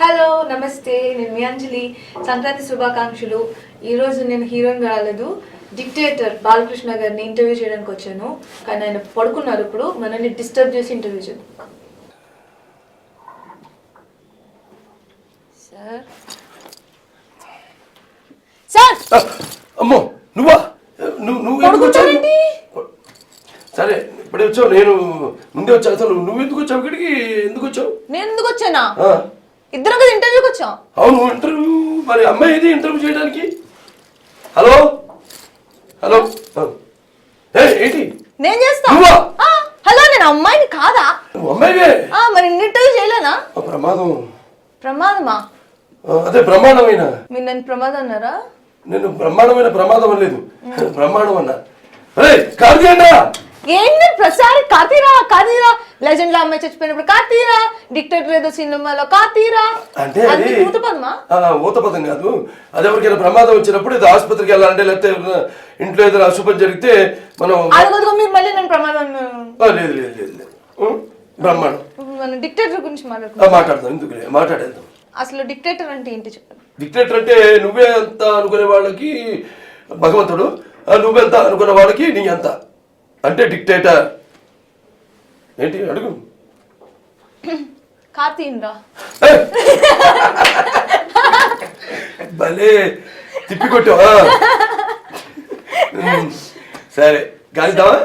Hello నమస్తే, నేను మీ అంజలి. సంక్రాంతి శుభాకాంక్షలు. ఈరోజు నేను హీరోయిన్ రాలేదు, డిక్టేటర్ బాలకృష్ణ గారిని ఇంటర్వ్యూ చేయడానికి వచ్చాను. కానీ ఆయన పడుకున్నారు. ఇప్పుడు మనల్ని డిస్టర్బ్ చేసి ఇంటర్వ్యూ చేద్దాం. సార్ సార్ అమ్మో నువ్వా? నువ్వు సరే ఇప్పుడే వచ్చావు, నేను ముందే వచ్చాను. అసలు నువ్వు ఎందుకు వచ్చావు ఇక్కడికి? ఎందుకు వచ్చావు? నేను ఎందుకు వచ్చానా? ఇద్దరం కదా ఇంటర్వ్యూకి వచ్చాం. అవును, ఇంటర్వ్యూ. మరి అమ్మాయి ఏది ఇంటర్వ్యూ చేయడానికి? హలో హలో ఏంటి నేను చేస్తా. హలో, నేను అమ్మాయిని కాదా? నువ్వు అమ్మాయివే. మరి ఇంటర్వ్యూ చేయలేనా? ప్రమాదం. ప్రమాదమా? అదే బ్రహ్మాండమైన. మీరు నన్ను ప్రమాదం అన్నారా? నేను బ్రహ్మాండమైన ప్రమాదం అనలేదు, బ్రహ్మాండం అన్నా. అరే కార్తీయన్నా, ఏంటి ప్రసారి కార్తీరా కార్తీరా, లెజెండ్ లో అమ్మాయి చచ్చిపోయినప్పుడు కార్తీరా, డిక్టేటర్ ఏదో సినిమాలో కార్తీరా అంటే ఊతపదమా? ఊతపదం కాదు. అది ఎవరికైనా ప్రమాదం వచ్చినప్పుడు ఇది ఆసుపత్రికి వెళ్ళాలంటే, లేకపోతే ఇంట్లో ఏదైనా అశుభం జరిగితే మనం అడగదు. మీరు మళ్ళీ నేను ప్రమాదం. లేదు లేదు లేదు లేదు, బ్రహ్మాండం. మనం డిక్టేటర్ గురించి మాట్లాడదాం. ఎందుకు మాట్లాడేద్దాం. అసలు డిక్టేటర్ అంటే ఏంటి చెప్పండి. డిక్టేటర్ అంటే నువ్వే అంత అనుకునే వాళ్ళకి భగవంతుడు, నువ్వెంత అనుకున్న వాళ్ళకి నీ అంత అంటే డిక్టేటర్. ఏంటి అడుగు. కార్తీన్రా భలే తిప్పి కొట్టావా? సరే గాలిద్దామా?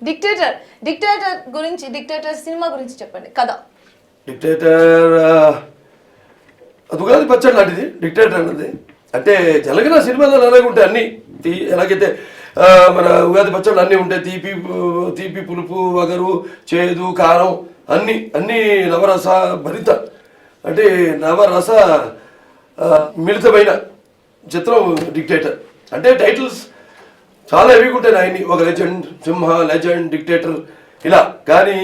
డిక్టేటర్ డిక్టేటర్ గురించి, డిక్టేటర్ సినిమా గురించి చెప్పండి కదా. డిక్టేటర్ అది ఉగాది పచ్చడి లాంటిది డిక్టేటర్ అన్నది. అంటే జలగన సినిమాలో అలాగే ఉంటాయి అన్నీ. ఎలాగైతే మన ఉగాది పచ్చళ్ళు అన్నీ ఉంటాయి, తీపి పులుపు వగరు చేదు కారం అన్నీ అన్నీ నవరస భరిత, అంటే నవరస మిళితమైన చిత్రం డిక్టేటర్. అంటే టైటిల్స్ చాలా హెవీగా ఉంటాయి ఆయన్ని. ఒక లెజెండ్, సింహ, లెజెండ్, డిక్టేటర్ ఇలా. కానీ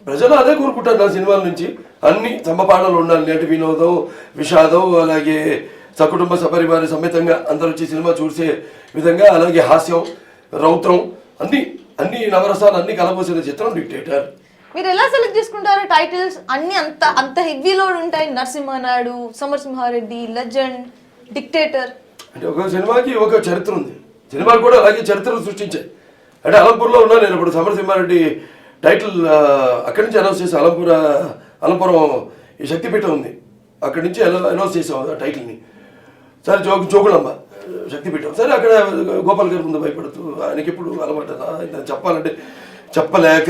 ప్రజలు అదే కోరుకుంటారు నా సినిమాల నుంచి. అన్ని సమపాఠాలు ఉండాలి, నేటి వినోదం, విషాదం, అలాగే సకుటుంబ సపరివార సమేతంగా అందరూ వచ్చి సినిమా చూసే విధంగా, అలాగే హాస్యం, రౌద్రం అన్ని అన్ని నవరసాలు అన్ని కలబోసిన చిత్రం డిక్టేటర్. మీరు ఎలా సెలెక్ట్ చేసుకుంటారు టైటిల్స్? అన్ని అంత అంత హెవీలో ఉంటాయి. Narasimha Naidu, Samarasimha Reddy, legend, dictator. అంటే ఒక సినిమాకి ఒక చరిత్ర ఉంది. సినిమాలు కూడా అలాగే చరిత్రను సృష్టించాయి. అంటే అలంపూర్లో ఉన్నా నేను ఇప్పుడు. సమరసింహారెడ్డి టైటిల్ అక్కడి నుంచి అనౌన్స్ చేసాం. అలంపురం ఈ శక్తిపీఠం ఉంది, అక్కడి నుంచి అనౌన్స్ చేసాం ఆ టైటిల్ని. సరే జోగులమ్మ శక్తిపీఠం. సరే అక్కడ గోపాల్ గారి ముందు భయపడుతూ ఆయనకి ఎప్పుడు అలవాటు చెప్పాలంటే చెప్పలేక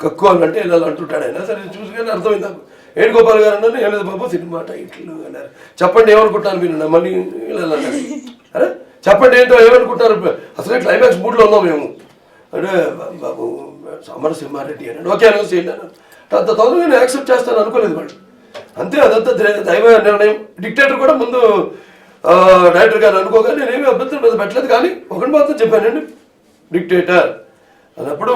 కక్కువాలంటే ఇలా అంటుంటాడు ఆయన. సరే చూసుకొని అర్థమైంది నాకు. ఏంటి గోపాల్ గారు అన్నారు, ఏం లేదు బాబు సినిమా టైటిల్ అన్నారు. చెప్పండి ఏమనుకుంటాను మీరు? మళ్ళీ ఇలా అన్నారు. అరే చెప్పండి ఏంటో ఏమనుకుంటారు? అసలే క్లైమాక్స్ మూడ్లో ఉన్నాం మేము. అంటే బాబు సమరసింహారెడ్డి అన్నాడు. ఓకే అనౌన్స్ చేయండి అన్నాడు. అంత తొందరగా నేను యాక్సెప్ట్ చేస్తాను అనుకోలేదు వాళ్ళు. అంతే, అదంతా దైవ నిర్ణయం. డిక్టేటర్ కూడా ముందు డైరెక్టర్ గారు అనుకోగా నేనేమి అభ్యంతరం పెట్టలేదు. కానీ ఒకటి మాత్రం చెప్పానండి, డిక్టేటర్ అన్నప్పుడు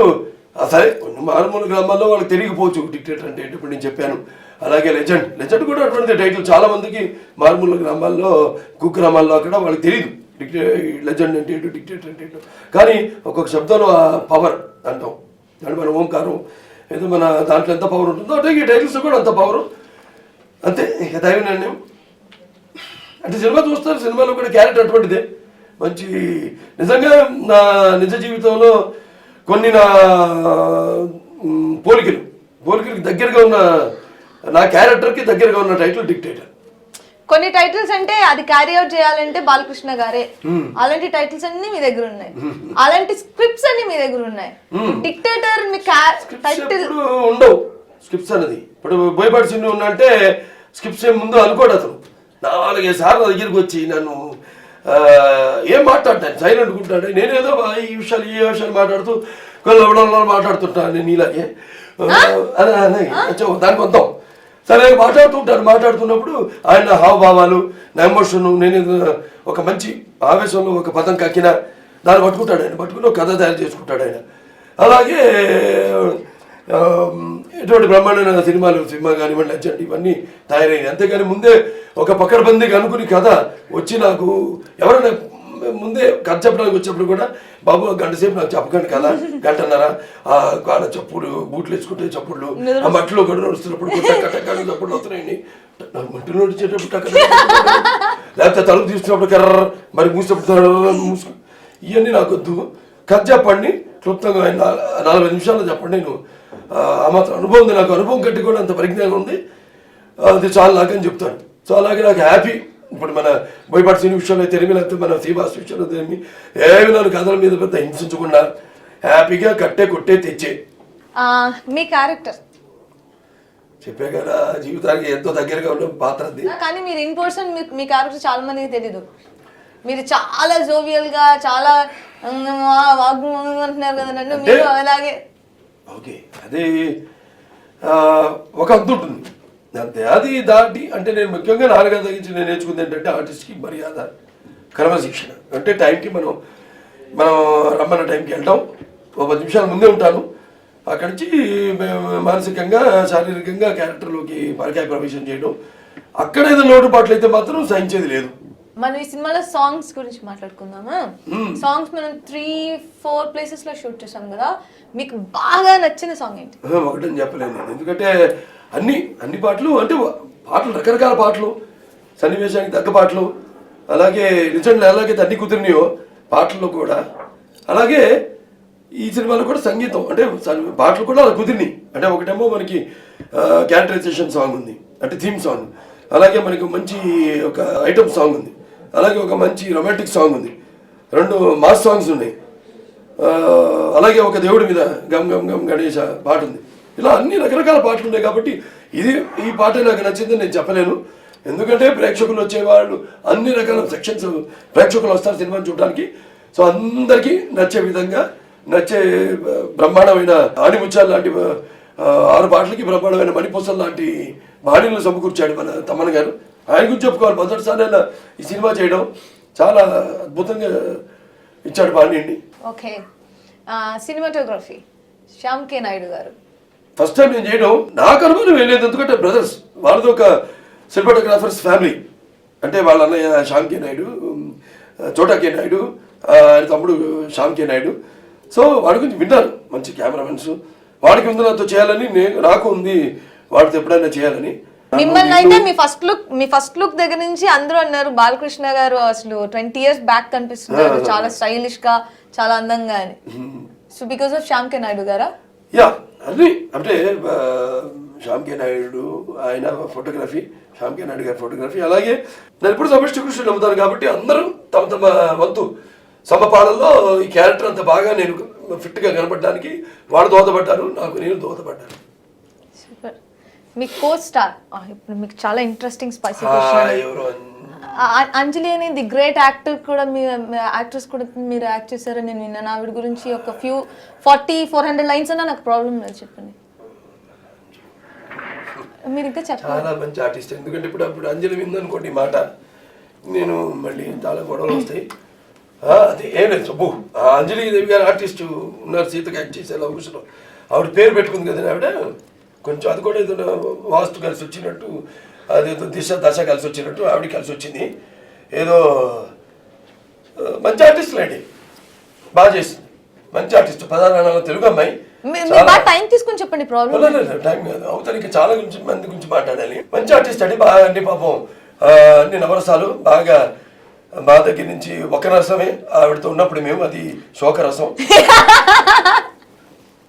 సరే మారుమూల గ్రామాల్లో వాళ్ళకి తెలియకపోవచ్చు డిక్టేటర్ అంటే ఏంటి. ఇప్పుడు నేను చెప్పాను. అలాగే లెజెండ్ కూడా అటువంటి టైటిల్ చాలా మందికి మారుమూల గ్రామాల్లో, కుగ్రామాల్లో అక్కడ వాళ్ళకి తెలియదు లెజెండ్ అంటే ఏంటో, డిక్టేటర్ అంటే ఏంటో. కానీ ఒక్కొక్క శబ్దంలో ఆ పవర్ అంటాం. అంటే మన ఓంకారం ఏదో మన దాంట్లో ఎంత పవర్ ఉంటుందో అంటే ఈ టైటిల్స్ కూడా అంత పవరు. అంతే, ఇక దైవ నిర్ణయం. అంటే సినిమా చూస్తారు, సినిమాలో కూడా క్యారెక్టర్ అటువంటిదే. మంచి నిజంగా నా నిజ జీవితంలో కొన్ని నా పోలికలకి దగ్గరగా ఉన్న, నా క్యారెక్టర్కి దగ్గరగా ఉన్న టైటిల్ డిక్టేటర్. కొన్ని టైటిల్స్ అంటే అది క్యారీ అవుట్ చేయాలంటే బాలకృష్ణ గారే. అలాంటి టైటిల్స్ అన్ని మీ దగ్గర ఉన్నాయి, అలాంటి స్క్రిప్ట్స్ అన్ని మీ దగ్గర ఉన్నాయి. డిక్టేటర్ మీ టైటిల్ ఉండవు. స్క్రిప్ట్స్ అనేది ఇప్పుడు బోయపాటి సినిమా ఉన్నా అంటే స్క్రిప్ట్స్ ఏం ముందు అనుకోడు అతను. 4-5 సార్లు దగ్గరికి వచ్చి నన్ను ఏం మాట్లాడతాను, సైలెంట్ ఉంటాడు. నేనేదో ఈ విషయాలు మాట్లాడుతూ కొన్ని మాట్లాడుతుంటాను. నేను ఇలాగే దానికి వద్దాం. సరే మాట్లాడుతున్నప్పుడు ఆయన హావభావాలు, నా ఎమోషన్, నేను ఒక మంచి ఆవేశంలో ఒక పదం కక్కిన దాన్ని పట్టుకుంటాడు ఆయన. పట్టుకుని ఒక కథ తయారు చేసుకుంటాడు ఆయన. అలాగే ఎటువంటి బ్రహ్మాండమైన సినిమా కానివ్వండి, లెజెండ్ ఇవన్నీ తయారైనాయి. అంతేగాని ముందే ఒక పకడ్బందీగా అనుకుని కథ వచ్చి నాకు ఎవరైనా ముందే కథ చెప్పడానికి వచ్చినప్పుడు కూడా బాబు గంట సేపు నాకు చెప్పకండి కదా గంటన్నర ఆ కాడ చప్పుడు బూట్లు వేసుకుంటే చప్పుళ్ళు ఆ మట్టిలో కూడా నడుస్తున్నప్పుడు టక్క చప్పుడు అవుతున్నాయండి నాకు మట్టిలో నడిచేటప్పుడు టక్క లేకపోతే తలుపు తీస్తున్నప్పుడు కర్ర మరి మూసినప్పుడు మూసుకు ఇవన్నీ నాకు వద్దు కథ చెప్పండి క్లుప్తంగా 40 నిమిషాల్లో చెప్పండి నేను ఆ మాత్రం అనుభవం ఉంది నాకు అనుభవం కట్టి కూడా అంత పరిజ్ఞానం ఉంది అది చాలా నాకని చెప్తాను సో అలాగే నాకు హ్యాపీ ఇప్పుడు మన బోయపాటి శ్రీని విషయంలో తెలిమి లేకపోతే మన శ్రీవాస్ విషయంలో తెలిమి ఏమి నన్ను కథల మీద పెద్ద హింసించకుండా హ్యాపీగా కట్టే కొట్టే తెచ్చే మీ క్యారెక్టర్ చెప్పే కదా జీవితానికి ఎంతో దగ్గరగా ఉన్న పాత్ర అది కానీ మీరు ఇన్ పర్సన్ మీ క్యారెక్టర్ చాలా మందికి తెలీదు మీరు చాలా జోవియల్ గా చాలా అంటున్నారు కదా నన్ను మీరు అలాగే ఓకే అది ఒక అంత ఉంటుంది అంతే అది దాటి అంటే నేను ముఖ్యంగా నాన్నగారి దగ్గర నుంచి నేను నేర్చుకుంది ఏంటంటే ఆర్టిస్ట్కి మర్యాద క్రమశిక్షణ అంటే టైంకి మనం రమ్మన్న టైంకి వెళ్ళడం 10 నిమిషాల ముందే ఉంటాను అక్కడి నుంచి మానసికంగా శారీరకంగా క్యారెక్టర్లోకి పరకాయ ప్రవేశం చేయడం అక్కడ ఏదో లోటుపాట్లు అయితే మాత్రం సహించేది లేదు మనం ఈ సినిమాలో సాంగ్స్ గురించి మాట్లాడుకుందామా సాంగ్స్ మనం 3-4 ప్లేసెస్ లో షూట్ చేసాం కదా మీకు బాగా నచ్చిన సాంగ్ ఏంటి ఒకటని చెప్పలేను నేను ఎందుకంటే అన్ని పాటలు అంటే పాటలు రకరకాల పాటలు సన్నివేశానికి తగ్గ పాటలు అలాగే నిజంగా ఎలాగైతే అన్ని కుదిరినాయో పాటల్లో కూడా అలాగే ఈ సినిమాలో కూడా సంగీతం అంటే పాటలు కూడా అలా కుదిరినాయి అంటే ఒకటేమో మనకి క్యారెక్టరైజేషన్ సాంగ్ ఉంది అంటే థీమ్ సాంగ్ అలాగే మనకి మంచి ఒక ఐటమ్ సాంగ్ ఉంది అలాగే ఒక మంచి రొమాంటిక్ సాంగ్ ఉంది 2 మాస్ సాంగ్స్ ఉన్నాయి అలాగే ఒక దేవుడి మీద గమ్ గమ్ గమ్ గణేష పాట ఉంది ఇలా అన్ని రకరకాల పాటలు ఉన్నాయి కాబట్టి ఈ పాట నాకు నచ్చిందని నేను చెప్పలేను ఎందుకంటే ప్రేక్షకులు వచ్చేవాళ్ళు అన్ని రకాల సెక్షన్స్ ప్రేక్షకులు వస్తారు సినిమాని చూడడానికి సో అందరికీ నచ్చే విధంగా నచ్చే బ్రహ్మాండమైన ఆణిముత్యాలు లాంటి 6 పాటలకి బ్రహ్మాండమైన మణిపూసలు లాంటి బాణీలను సమకూర్చాడు మన తమ్మన్న గారు ఆయన గురించి చెప్పుకోవాలి మొదటిసారి ఆయన ఈ సినిమా చేయడం చాలా అద్భుతంగా ఇచ్చాడు బాణీని okay cinematography Shyam K Naidu గారు ఫస్ట్ టైం నేను చేయడం నాకు అనుభవం వెళ్ళలేదు ఎందుకంటే బ్రదర్స్ వాళ్ళది ఒక సినిమాటోగ్రాఫర్స్ ఫ్యామిలీ అంటే వాళ్ళ అన్నయ్య శ్యామ్ కే నాయుడు చోటా కే నాయుడు ఆయన తమ్ముడు శ్యామ్ కే నాయుడు సో వాడి గురించి విన్నారు మంచి కెమెరామెన్స్ వాడికి ఉంది నాతో చేయాలని నాకు ఉంది వాడితో ఎప్పుడైనా చేయాలని మిమ్మల్ని అయితే మీ ఫస్ట్ లుక్ దగ్గర నుంచి అందరూ అన్నారు బాలకృష్ణ గారు అసలు 20 years బ్యాక్ కనిపిస్తున్నారు చాలా స్టైలిష్ గా చాలా అందంగా అని so because of Shyam K Naidu గారా యా అది అంటే శ్యామ్ కే నాయుడు ఆయన ఫోటోగ్రఫీ శ్యామ్ కే నాయుడు గారి ఫోటోగ్రఫీ అలాగే నేను ఎప్పుడు సమిష్టి కృషి నమ్ముతాను కాబట్టి అందరూ తమ వంతు సమపాలనలో ఈ క్యారెక్టర్ అంత బాగా నేను ఫిట్గా కనపడడానికి వాళ్ళు దోహదపడ్డారు నాకు నేను దోహదపడ్డాను సూపర్ మీ కో స్టార్ ఇప్పుడు మీకు చాలా ఇంట్రెస్టింగ్ స్పైసీ అంజలి అని ది గ్రేట్ యాక్టర్ కూడా మీ యాక్ట్రెస్ కూడా మీరు యాక్ట్ చేశారని నేను విన్నాను ఆవిడ గురించి ఒక 400 లైన్స్ అన్నా నాకు ప్రాబ్లం లేదు చెప్పండి మీరు ఇంకా చెప్పండి చాలా మంచి ఆర్టిస్ట్ ఎందుకంటే ఇప్పుడు అంజలి విందనుకోండి ఈ మాట నేను మళ్ళీ చాలా గొడవలు వస్తాయి అది ఏం లేదు చెప్పు అంజలి దేవి గారు ఆర్టిస్ట్ ఉన్నారు సీతకి యాక్ట్ చేసే లవకుశలో ఆవిడ పేరు పెట్టుకుంది కదా ఆవిడ కొంచెం అది కూడా ఏదో వాస్తు కలిసి వచ్చినట్టు అదేదో దశ కలిసి వచ్చినట్టు ఆవిడ కలిసి వచ్చింది ఏదో మంచి ఆర్టిస్ట్ లేండి బాగా చేసింది మంచి ఆర్టిస్ట్ 16 తెలుగు అమ్మాయి టైం తీసుకుని చెప్పండి ప్రాబ్లం టైం కాదు అవతలికి చాలా మంది గురించి మాట్లాడాలి మంచి ఆర్టిస్ట్ అండి బాగా అండి పాపం అన్ని నవరసాలు బాగా మా దగ్గర నుంచి ఒక రసమే ఆవిడతో ఉన్నప్పుడు మేము అది శోకరసం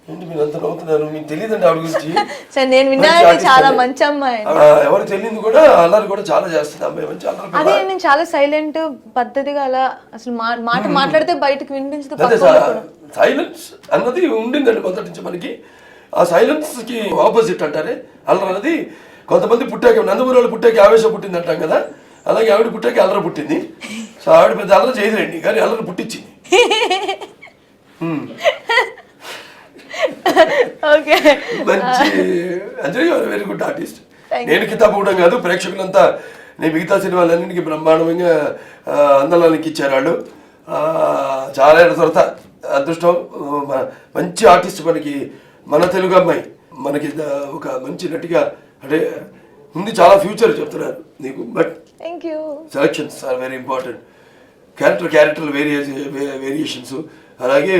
ఏంటి మీరు అంత నవ్వుతున్నారు మీకు తెలియదండి ఆవిడ గురించి నేను విన్నాను చాలా మంచి అమ్మాయి ఎవరు తెలియదు కూడా అల్లరి కూడా చాలా చేస్తుంది అమ్మాయి మంచి అల్లరి అదే నేను చాలా సైలెంట్ పద్ధతిగా అలా అసలు మాట మాట్లాడితే బయటకు వినిపించదు సైలెన్స్ అన్నది ఉండిందండి మొదటి నుంచి మనకి ఆ సైలెన్స్ కి ఆపోజిట్ అంటారే అల్లరి అన్నది కొంతమంది పుట్టాక నందమూరి వాళ్ళు పుట్టాక ఆవేశం పుట్టింది అంటాం కదా అలాగే ఆవిడ పుట్టాక అల్లరి పుట్టింది సో ఆవిడ పెద్ద అల్లరి చేయలేండి కానీ అల్లరి పుట్టించింది మంచి అంజలి గారు వెరీ గుడ్ ఆర్టిస్ట్ నేను కితాబ్ కూడా కాదు ప్రేక్షకులంతా నేను మిగతా సినిమాలన్నింటికి బ్రహ్మాండంగా అందలానికి ఇచ్చారు వాళ్ళు చాలా తర్వాత అదృష్టం మంచి ఆర్టిస్ట్ మనకి మన తెలుగు అమ్మాయి మనకి ఒక మంచి నటిగా అంటే ముందు చాలా ఫ్యూచర్ చెప్తున్నారు నీకు but thank you selections are very important క్యారెక్టర్లు వేరియేషన్స్, అలాగే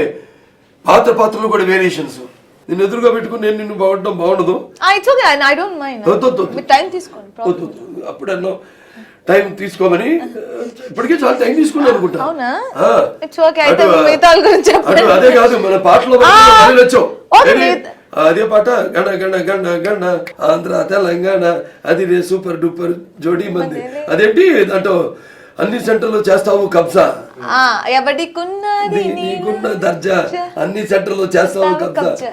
పాత్రలు కూడా వేరియేషన్స్. నిన్ను ఎదురుగా పెట్టుకుని నేను నిన్ను బాగుండడం బాగుండదు. అప్పుడన్నో టైం తీసుకోమని, ఇప్పటికే చాలా టైం తీసుకున్నాను అనుకుంటా. అదే కాదు, మన పాటలో వచ్చావు అదే పాట గణ గణ గణ గణ ఆంధ్ర తెలంగాణ అది రే సూపర్ డూపర్ జోడీ మంది. అదేంటి దాంట్లో అన్ని సెంటర్లో చేస్తావు కబ్జా, నీకున్న దర్జా అన్ని సెంటర్లో చేస్తావు కబ్జా.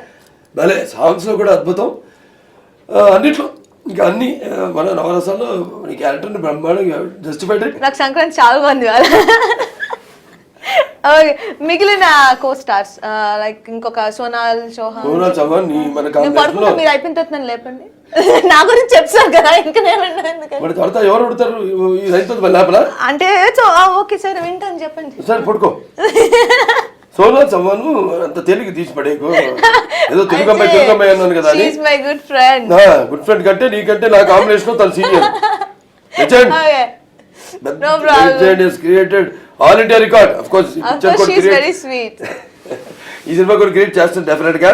భలే సాంగ్స్ లో కూడా అద్భుతం, అన్నిట్లో ఇంకా అన్ని మన నవరసాల్లో నీ క్యారెక్టర్ ని బ్రహ్మాండంగా జస్టిఫైడ్. నాకు సంక్రాంతి చాలా మంది మిగిలిన కో స్టార్స్ లైక్ ఇంకొక సోనాల్ చౌహాన్ మీరు అయిపోయిన తర్వాత నన్ను లేపండి, నా గురించి చెప్తారు కదా ఇంకా ఎవరు పడతారు అంటే ఓకే సార్ వింటాను చెప్పండి సార్ పడుకో. సోనాల్ చౌహాన్ అంత తేలిక తీసి పడేకు, ఏదో తెలుగమ్మాయి అన్నాను కదా, గుడ్ ఫ్రెండ్. గుడ్ ఫ్రెండ్ కంటే నీకంటే నా కాంబినేషన్ తన senior created all India record. Of course ఈ సినిమా కూడా క్రియేట్ చేస్తాను డెఫినెట్ గా.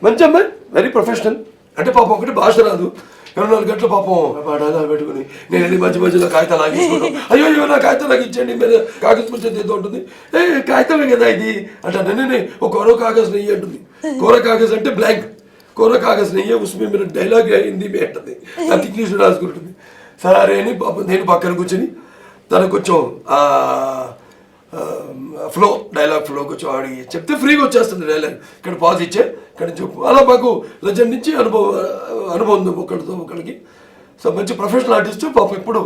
మంచి అమ్మాయి, వెరీ ప్రొఫెషనల్. అంటే పాపం ఒకటి భాష రాదు, 24 గంటలు పాపం పాఠాలు పెట్టుకుని నేను అది మధ్యలో కాగితాలు లాగించుకోవడం, అయ్యో నా కాగితం లాగించండి మీద కాగజ్ పుచ్చేది ఏదో ఉంటుంది, కాగితమే కదా ఇది అంటే నేనే ఒక కోరో కాగజ్ నెయ్యి అంటుంది. కోర కాగజ్ అంటే బ్లాంక్, కోర కాగజ్ నెయ్యి ఉస్మే మీరు డైలాగ్ హిందీ మే అంటుంది, అది ఇంగ్లీష్ రాసుకుంటుంది. సరే అని పాపం నేను పక్కన కూర్చొని తనకు కొంచెం డైలాగ్ ఫ్లో కొంచెం ఆడి చెప్తే ఫ్రీగా వచ్చేస్తుంది డైలాగ్. ఇక్కడ పాజ్ ఇచ్చే ఇక్కడ చెప్పు, అలా మాకు లెజెండ్ నుంచి అనుభవం ఉంది ఒకరికి. సో మంచి ప్రొఫెషనల్ ఆర్టిస్ట్ పాపం. ఇప్పుడు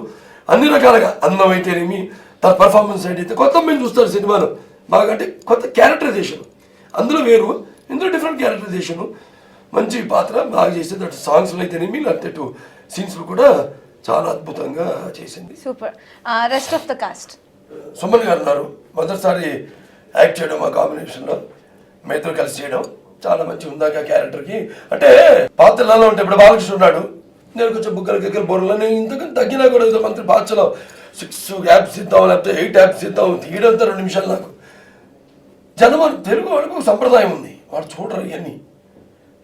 అన్ని రకాలుగా అందం అయితేనేమి, తన పర్ఫార్మెన్స్ అయితే కొత్త మంది చూస్తారు సినిమాలో బాగా, అంటే కొత్త క్యారెక్టరైజేషన్ అందులో వేరు, ఇందులో డిఫరెంట్ క్యారెక్టరైజేషన్, మంచి పాత్ర బాగా చేసేది. అటు సాంగ్స్లో అయితేనేమి లేకపోతే అటు సీన్స్లో కూడా చాలా అద్భుతంగా చేసింది. Super. Rest of the cost Suman గారు ఉన్నారు, మొదటిసారి యాక్ట్ చేయడం మా కాంబినేషన్లో, మా ఇద్దరు కలిసి చేయడం చాలా మంచి ఉందాక క్యారెక్టర్కి. అంటే పాత్రలలో ఉంటే ఇప్పుడు బాలకృష్ణ ఉన్నాడు, నేను కొంచెం బుగ్గల బోర్రలో నేను ఇంతకంటే తగ్గినా కూడా ఏదో మంత్రి పాత్రలో 6 యాప్స్ ఇద్దాం లేకపోతే 8 యాప్స్ ఇద్దాం, తీయడంతో 2 నిమిషాలు. నాకు జనం తెలుగు వాళ్ళకు ఒక సంప్రదాయం ఉంది, వాడు చూడరు ఇవన్నీ.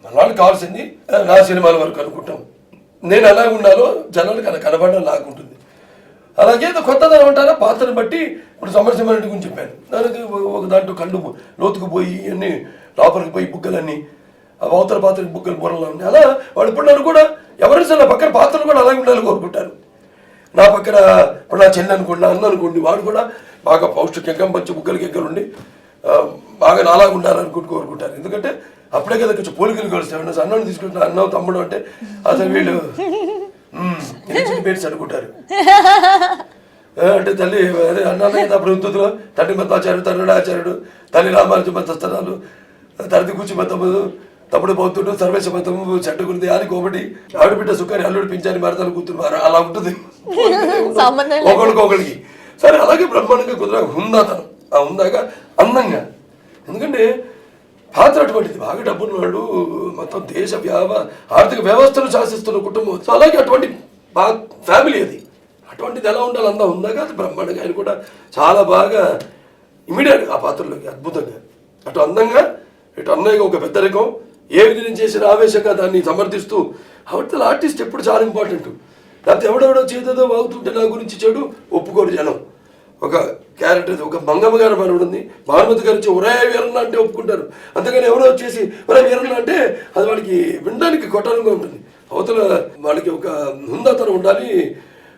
మన వాళ్ళకి కావాల్సింది నా సినిమాల వరకు అనుకుంటాం, నేను ఎలా ఉండాలో జనాలకు అలా కనబడడం లాగుంటుంది. అలాగే కొత్తదనం అంటారా పాత్రను బట్టి. ఇప్పుడు సమరసింహారెడ్డి గురించి చెప్పాను, దానికి ఒక దాంట్లో కళ్ళు లోతుకు పోయి అన్నీ లోపలికి పోయి బుగ్గలన్నీ అవతల పాత్రకి బుగ్గలు బుర్రలు ఉన్నాయి. అలా వాడు ఇప్పుడు నన్ను కూడా ఎవరైనా సరే నా పక్కన పాత్రలు కూడా అలాగే ఉండాలని కోరుకుంటారు. నా పక్కన ఇప్పుడు నా చెల్లి అనుకోండి, నా అన్న అనుకోండి, వాడు కూడా బాగా పౌష్టికంగా మంచి బుగ్గలకి ఎగ్గలు ఉండి బాగా నాలాగా ఉండాలనుకుంటూ కోరుకుంటారు. ఎందుకంటే అప్పుడే కదా కొంచెం పోలికలు కలుస్తాయి. అన్నను తీసుకుంటున్నా అన్న తమ్ముడు అంటే అసలు వీళ్ళు పేర్స్ అనుకుంటారు. అంటే తల్లి అదే అన్నాను కదా ప్రభుత్వంలో తండ్రి మతాచార్యుడు, తల్లుడు ఆచార్యుడు, తల్లి రామానుజ మతస్థానాలు, తరది కూర్చి మతము, తప్పుడు బౌద్ధుడు, సర్వేశ మతము, చెట్టుకుంది అని కోమటి, ఆవిడబిడ్డ సుఖాన్ని అల్లుడు పింఛాని మరదలు కూతురు, అలా ఉంటుంది ఒకరికి. సరే అలాగే బ్రహ్మాండంగా కుదర హుందాతనం, ఆ హుందాగా అందంగా. ఎందుకంటే పాత్ర అటువంటిది, బాగా డబ్బున్న వాళ్ళు, మొత్తం దేశ ఆర్థిక వ్యవస్థను శాసిస్తున్న కుటుంబం. సో అలాగే అటువంటి ఫ్యామిలీ అది, అటువంటిది ఎలా ఉండాలి అందా ఉందాగా అది బ్రహ్మాండంగా. ఆయన కూడా చాలా బాగా ఇమీడియట్ ఆ పాత్రలోకి అద్భుతంగా, అటు అందంగా ఇటు అన్నయ్యగా ఒక పెద్దరికం, ఏ విధంగా చేసిన ఆవేశంగా దాన్ని సమర్థిస్తూ. అవతల ఆర్టిస్ట్ ఎప్పుడు చాలా ఇంపార్టెంట్. లేకపోతే ఎవడెవడో చేదేదో వాగుతుంటే నా గురించి చెడు ఒప్పుకోరు జనం. ఒక క్యారెక్టర్, ఒక మంగమ్మ గారు మనవుడు ఉంది, భానుమతి గారు వచ్చి ఒరే వీరన్న అంటే ఒప్పుకుంటారు. అంతేగాని ఎవరో వచ్చేసి ఒరే వీరన్న అంటే అది వాడికి వినడానికి కొట్టాలంగా ఉంటుంది. అవతల వాళ్ళకి ఒక హుందాతనం ఉండాలి,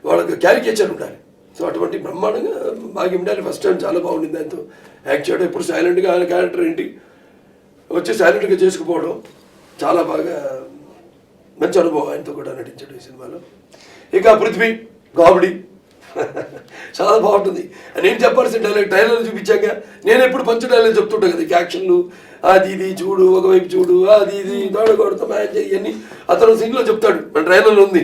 వాళ్ళకి క్యారికేచర్ ఉండాలి. సో అటువంటి బ్రహ్మాండంగా బాగా ఉండాలి. ఫస్ట్ టైం చాలా బాగుండింది ఆయనతో యాక్ట్ చేయడం. ఎప్పుడు సైలెంట్గా ఆయన క్యారెక్టర్ ఏంటి వచ్చి సైలెంట్గా చేసుకుపోవడం చాలా బాగా మంచి అనుభవం ఆయనతో కూడా నటించడం ఈ సినిమాలో. ఇక పృథ్వీ కామెడీ చాలా బాగుంటుంది. నేను చెప్పాల్సిన డైలాగ్ ట్రైలర్ చూపించాక నేను ఎప్పుడు పంచు డైలాగ్ చెప్తుంటాను కదా, యాక్షన్లు అది ఇది చూడు, ఒకవైపు చూడు, అది ఇది దోడగొడతా మ్యాచ్ ఇవన్నీ అతను సీన్లో చెప్తాడు. మన ట్రైలర్లో ఉంది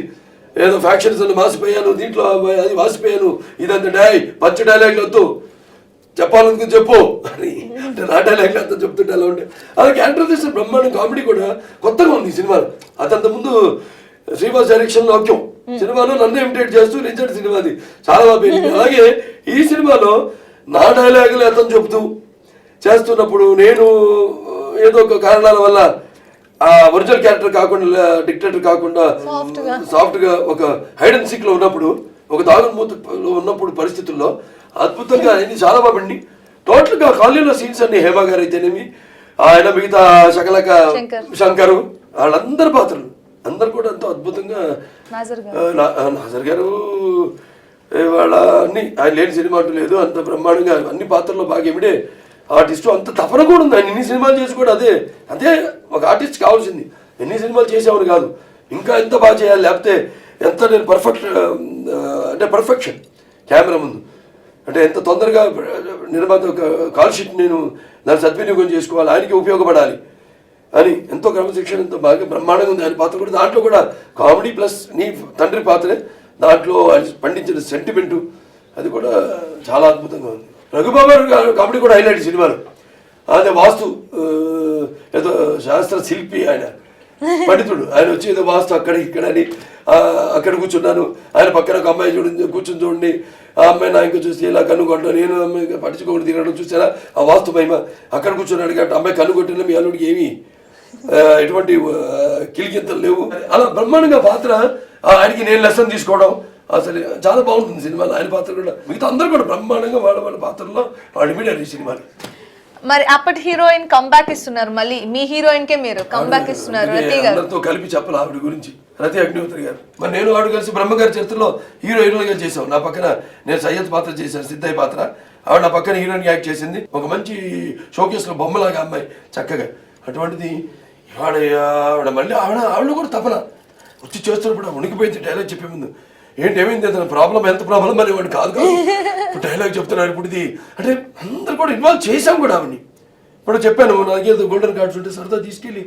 ఏదో ఫ్యాక్షన్స్ అని మాసిపోయాను, దీంట్లో అది వాసిపోయాను, ఇదంతా పంచు డైలాగ్లు వద్దు, చెప్పాలనుకుని చెప్పు అని. అంటే నా డైలాగ్లు అంతా చెప్తుంటే అలా ఉండే. అలా క్యారెక్టరైజేషన్ బ్రహ్మాండం. కామెడీ కూడా కొత్తగా ఉంది ఈ సినిమాలో. అదంత ముందు శ్రీవాస్ డైరెక్షన్ వాక్యం సినిమాలో నన్ను ఇమిటేట్ చేస్తూ నించాడు సినిమాది చాలా బాగా పెరిగింది. అలాగే ఈ సినిమాలో నా డైలాగులు అతను చెబుతూ చేస్తున్నప్పుడు నేను ఏదో ఒక కారణాల వల్ల ఆ ఒరిజినల్ క్యారెక్టర్ కాకుండా డిక్టేటర్ కాకుండా సాఫ్ట్గా ఒక హైడ్ అండ్ సీక్ లో ఉన్నప్పుడు ఒక దాగుడుమూతలో ఉన్నప్పుడు పరిస్థితుల్లో అద్భుతంగా అయింది. చాలా బాగుండి టోటల్గా కాలనీలో సీన్స్ అన్ని హేమ గారు అయితేనేమి, ఆయన మిగతా శకలక శంకరు వాళ్ళందరి పాత్రలు అందరు కూడా ఎంతో అద్భుతంగా. నాజర్ గారు వాళ్ళ అన్ని ఆయన లేని సినిమా అంటూ లేదు, అంత బ్రహ్మాండంగా అన్ని పాత్రల్లో బాగా ఎమిడే ఆర్టిస్టు. అంత తపన కూడా ఉంది ఆయన. ఎన్ని సినిమాలు చేసి కూడా అదే అదే ఒక ఆర్టిస్ట్ కావాల్సింది. ఎన్ని సినిమాలు చేసేవాడు కాదు, ఇంకా ఎంత బాగా చేయాలి, లేకపోతే ఎంత నేను అంటే పర్ఫెక్షన్ కెమెరా ముందు అంటే ఎంత తొందరగా నిర్మాత ఒక కాల్ షీట్ నేను దాన్ని సద్వినియోగం చేసుకోవాలి, ఆయనకి ఉపయోగపడాలి అని ఎంతో క్రమశిక్షణ ఎంతో బాగా బ్రహ్మాండంగా ఉంది ఆయన పాత్ర కూడా. దాంట్లో కూడా కామెడీ ప్లస్ నీ తండ్రి పాత్రే, దాంట్లో ఆయన పండించిన సెంటిమెంటు అది కూడా చాలా అద్భుతంగా ఉంది. రఘుబాబు గారు కామెడీ కూడా హైలైట్ సినిమాలో. అదే వాస్తు ఏదో శాస్త్ర శిల్పి ఆయన పండితుడు, ఆయన వచ్చి ఏదో వాస్తు అక్కడ ఇక్కడ అని అక్కడ కూర్చున్నాను, ఆయన పక్కన ఒక అమ్మాయి కూర్చుని చూడండి, ఆ అమ్మాయి నా ఇంకా చూసి ఇలా కన్ను కొట్టడం, నేను అమ్మాయి పట్టించుకోకుండా తిరగడం చూసారా ఆ వాస్తు మహిమ. అక్కడ కూర్చున్నాడు కాబట్టి అమ్మాయి కన్ను కొట్టిన మీ అల్లుడికి ఏమి ఎటువంటి కిలికింతలు లేవు. అలా బ్రహ్మాండంగా పాత్ర. ఆయనకి నేను లెసన్ తీసుకోవడం అసలు చాలా బాగుంటుంది సినిమాలో. ఆయన పాత్ర కూడా మిగతా అందరూ కూడా బ్రహ్మాండంగా వాళ్ళ పాత్రలో వాళ్ళు ఇమిడారు ఈ సినిమాలో. మరి అప్పటి హీరోయిన్ కంబ్యాక్ ఇస్తున్నారు, మళ్ళీ మీ హీరోయిన్ కే మీరు కంబ్యాక్ ఇస్తున్నారు. అందరితో కలిపి చెప్పాలి ఆవిడ గురించి, రతి అగ్నిహోత్రి గారు. మరి నేను ఆవిడ కలిసి బ్రహ్మగారి చరిత్రలో హీరోయిన్గా చేసాం. నా పక్కన నేను సయ్యద్ పాత్ర చేశాను, సిద్ధయ్య పాత్ర. ఆవిడ నా పక్కన హీరోయిన్ యాక్ట్ చేసింది. ఒక మంచి షోకేస్లో బొమ్మలాగా అమ్మాయి చక్కగా. అటువంటిది ఇవాడ ఆవిడ మళ్ళీ ఆవిడ కూడా తపన వచ్చి చేస్తున్నప్పుడు ఉనికిపోయింది. డైలాగ్ చెప్పే ముందు ఏమైంది అతను ప్రాబ్లం, ఎంత ప్రాబ్లం అని వాడు కాదు ఇప్పుడు డైలాగ్ చెప్తున్నారు. ఇప్పుడు ఇది అంటే అందరు కూడా ఇన్వాల్వ్ చేసాం కూడా ఆవిడని. ఇప్పుడు చెప్పాను నాకేదో గోల్డెన్ కార్డ్స్ ఉంటే సరదా తీసుకెళ్ళి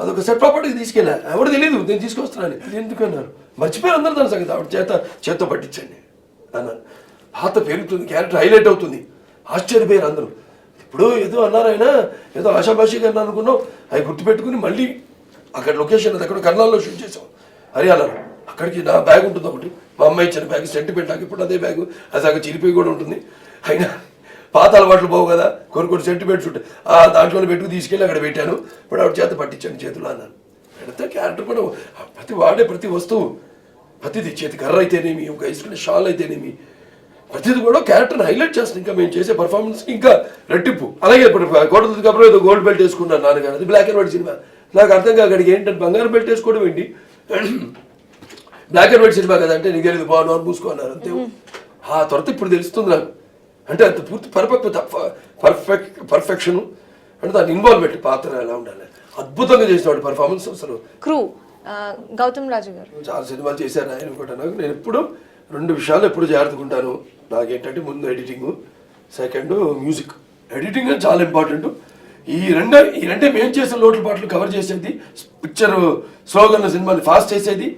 అదొక సెట్ ప్రాపర్టీకి తీసుకెళ్ళా. ఎవరు తెలియదు నేను తీసుకొస్తున్నాను. ఇది ఎందుకు అన్నారు, మర్చిపోయారు అందరూ దాని సంగతి. ఆవిడ చేత్తో పట్టించండి అన్నాను. పాత పెరుగుతుంది, క్యారెక్టర్ హైలైట్ అవుతుంది. ఆశ్చర్యపోయారు అందరూ. ఇప్పుడు ఏదో అన్నారు ఆయన, ఏదో ఆశాభాషిగా అన్నారు అనుకున్నాం. అవి గుర్తుపెట్టుకుని మళ్ళీ అక్కడ లొకేషన్ అది అక్కడ కర్నాల్లో షూట్ చేసాం హర్యానాలో. అక్కడికి నా బ్యాగ్ ఉంటుంది ఒకటి, మా అమ్మాయి ఇచ్చిన బ్యాగ్, సెంటిమెంట్ నాకు ఇప్పుడు అదే బ్యాగ్. అది అక్కడ చిరిపోయి కూడా ఉంటుంది. అయినా పాత అలవాట్లు పోవు కదా, కొన్ని సెంటిమెంట్స్ ఉంటాయి. దాంట్లోనే పెట్టుకు తీసుకెళ్ళి అక్కడ పెట్టాను. ఇప్పుడు ఆవిడ చేత పట్టించాను చేతులు అన్నాను. పెడితే క్యారెక్టర్ కూడా ప్రతి వస్తువు, ప్రతిది చేతి కర్ర అయితేనేమి, ఒక వేసుకునే షాల్ అయితేనేమి, ప్రతిది కూడా క్యారెక్టర్ని హైలైట్ చేస్తుంది. ఇంకా మేము చేసే పర్ఫార్మెన్స్ ఇంకా రెట్టింపు. అలాగే ఇప్పుడు కోటది కప్పుడు ఏదో గోల్డ్ బెల్ట్ వేసుకున్నాను నాన్నగారు, అది బ్లాక్ అండ్ వైట్ సినిమా. నాకు అర్థం కాదు అక్కడికి ఏంటంటే బంగారం బెల్ట్ వేసుకోవడం ఏంటి, బ్లాక్ అండ్ వైట్ సినిమా కదా అంటే నీకు తెలియదు బాగున్నారు మూసుకున్నారు అంతే. ఆ తర్వాత ఇప్పుడు తెలుస్తుంది నాకు. అంటే అంత పూర్తి పర్ఫెక్షన్ అంటే దాని ఇన్వాల్వ్మెంట్, పాత్ర ఎలా ఉండాలి. అద్భుతంగా చేసినవాడు పర్ఫార్మెన్స్. అసలు క్రూ గౌతమ్ రాజు గారు చాలా సినిమాలు చేశారు ఆయన కూడా. నాకు నేను ఎప్పుడు 2 విషయాలు ఎప్పుడు జాగ్రత్తకుంటాను. నాకేంటంటే ముందు ఎడిటింగ్, సెకండ్ మ్యూజిక్. ఎడిటింగ్ అని చాలా ఇంపార్టెంట్. ఈ రెండే మేము చేసిన లోట్ల పాటలు కవర్ చేసేది, పిక్చర్ స్లోగన్ సినిమాని ఫాస్ట్ చేసేది,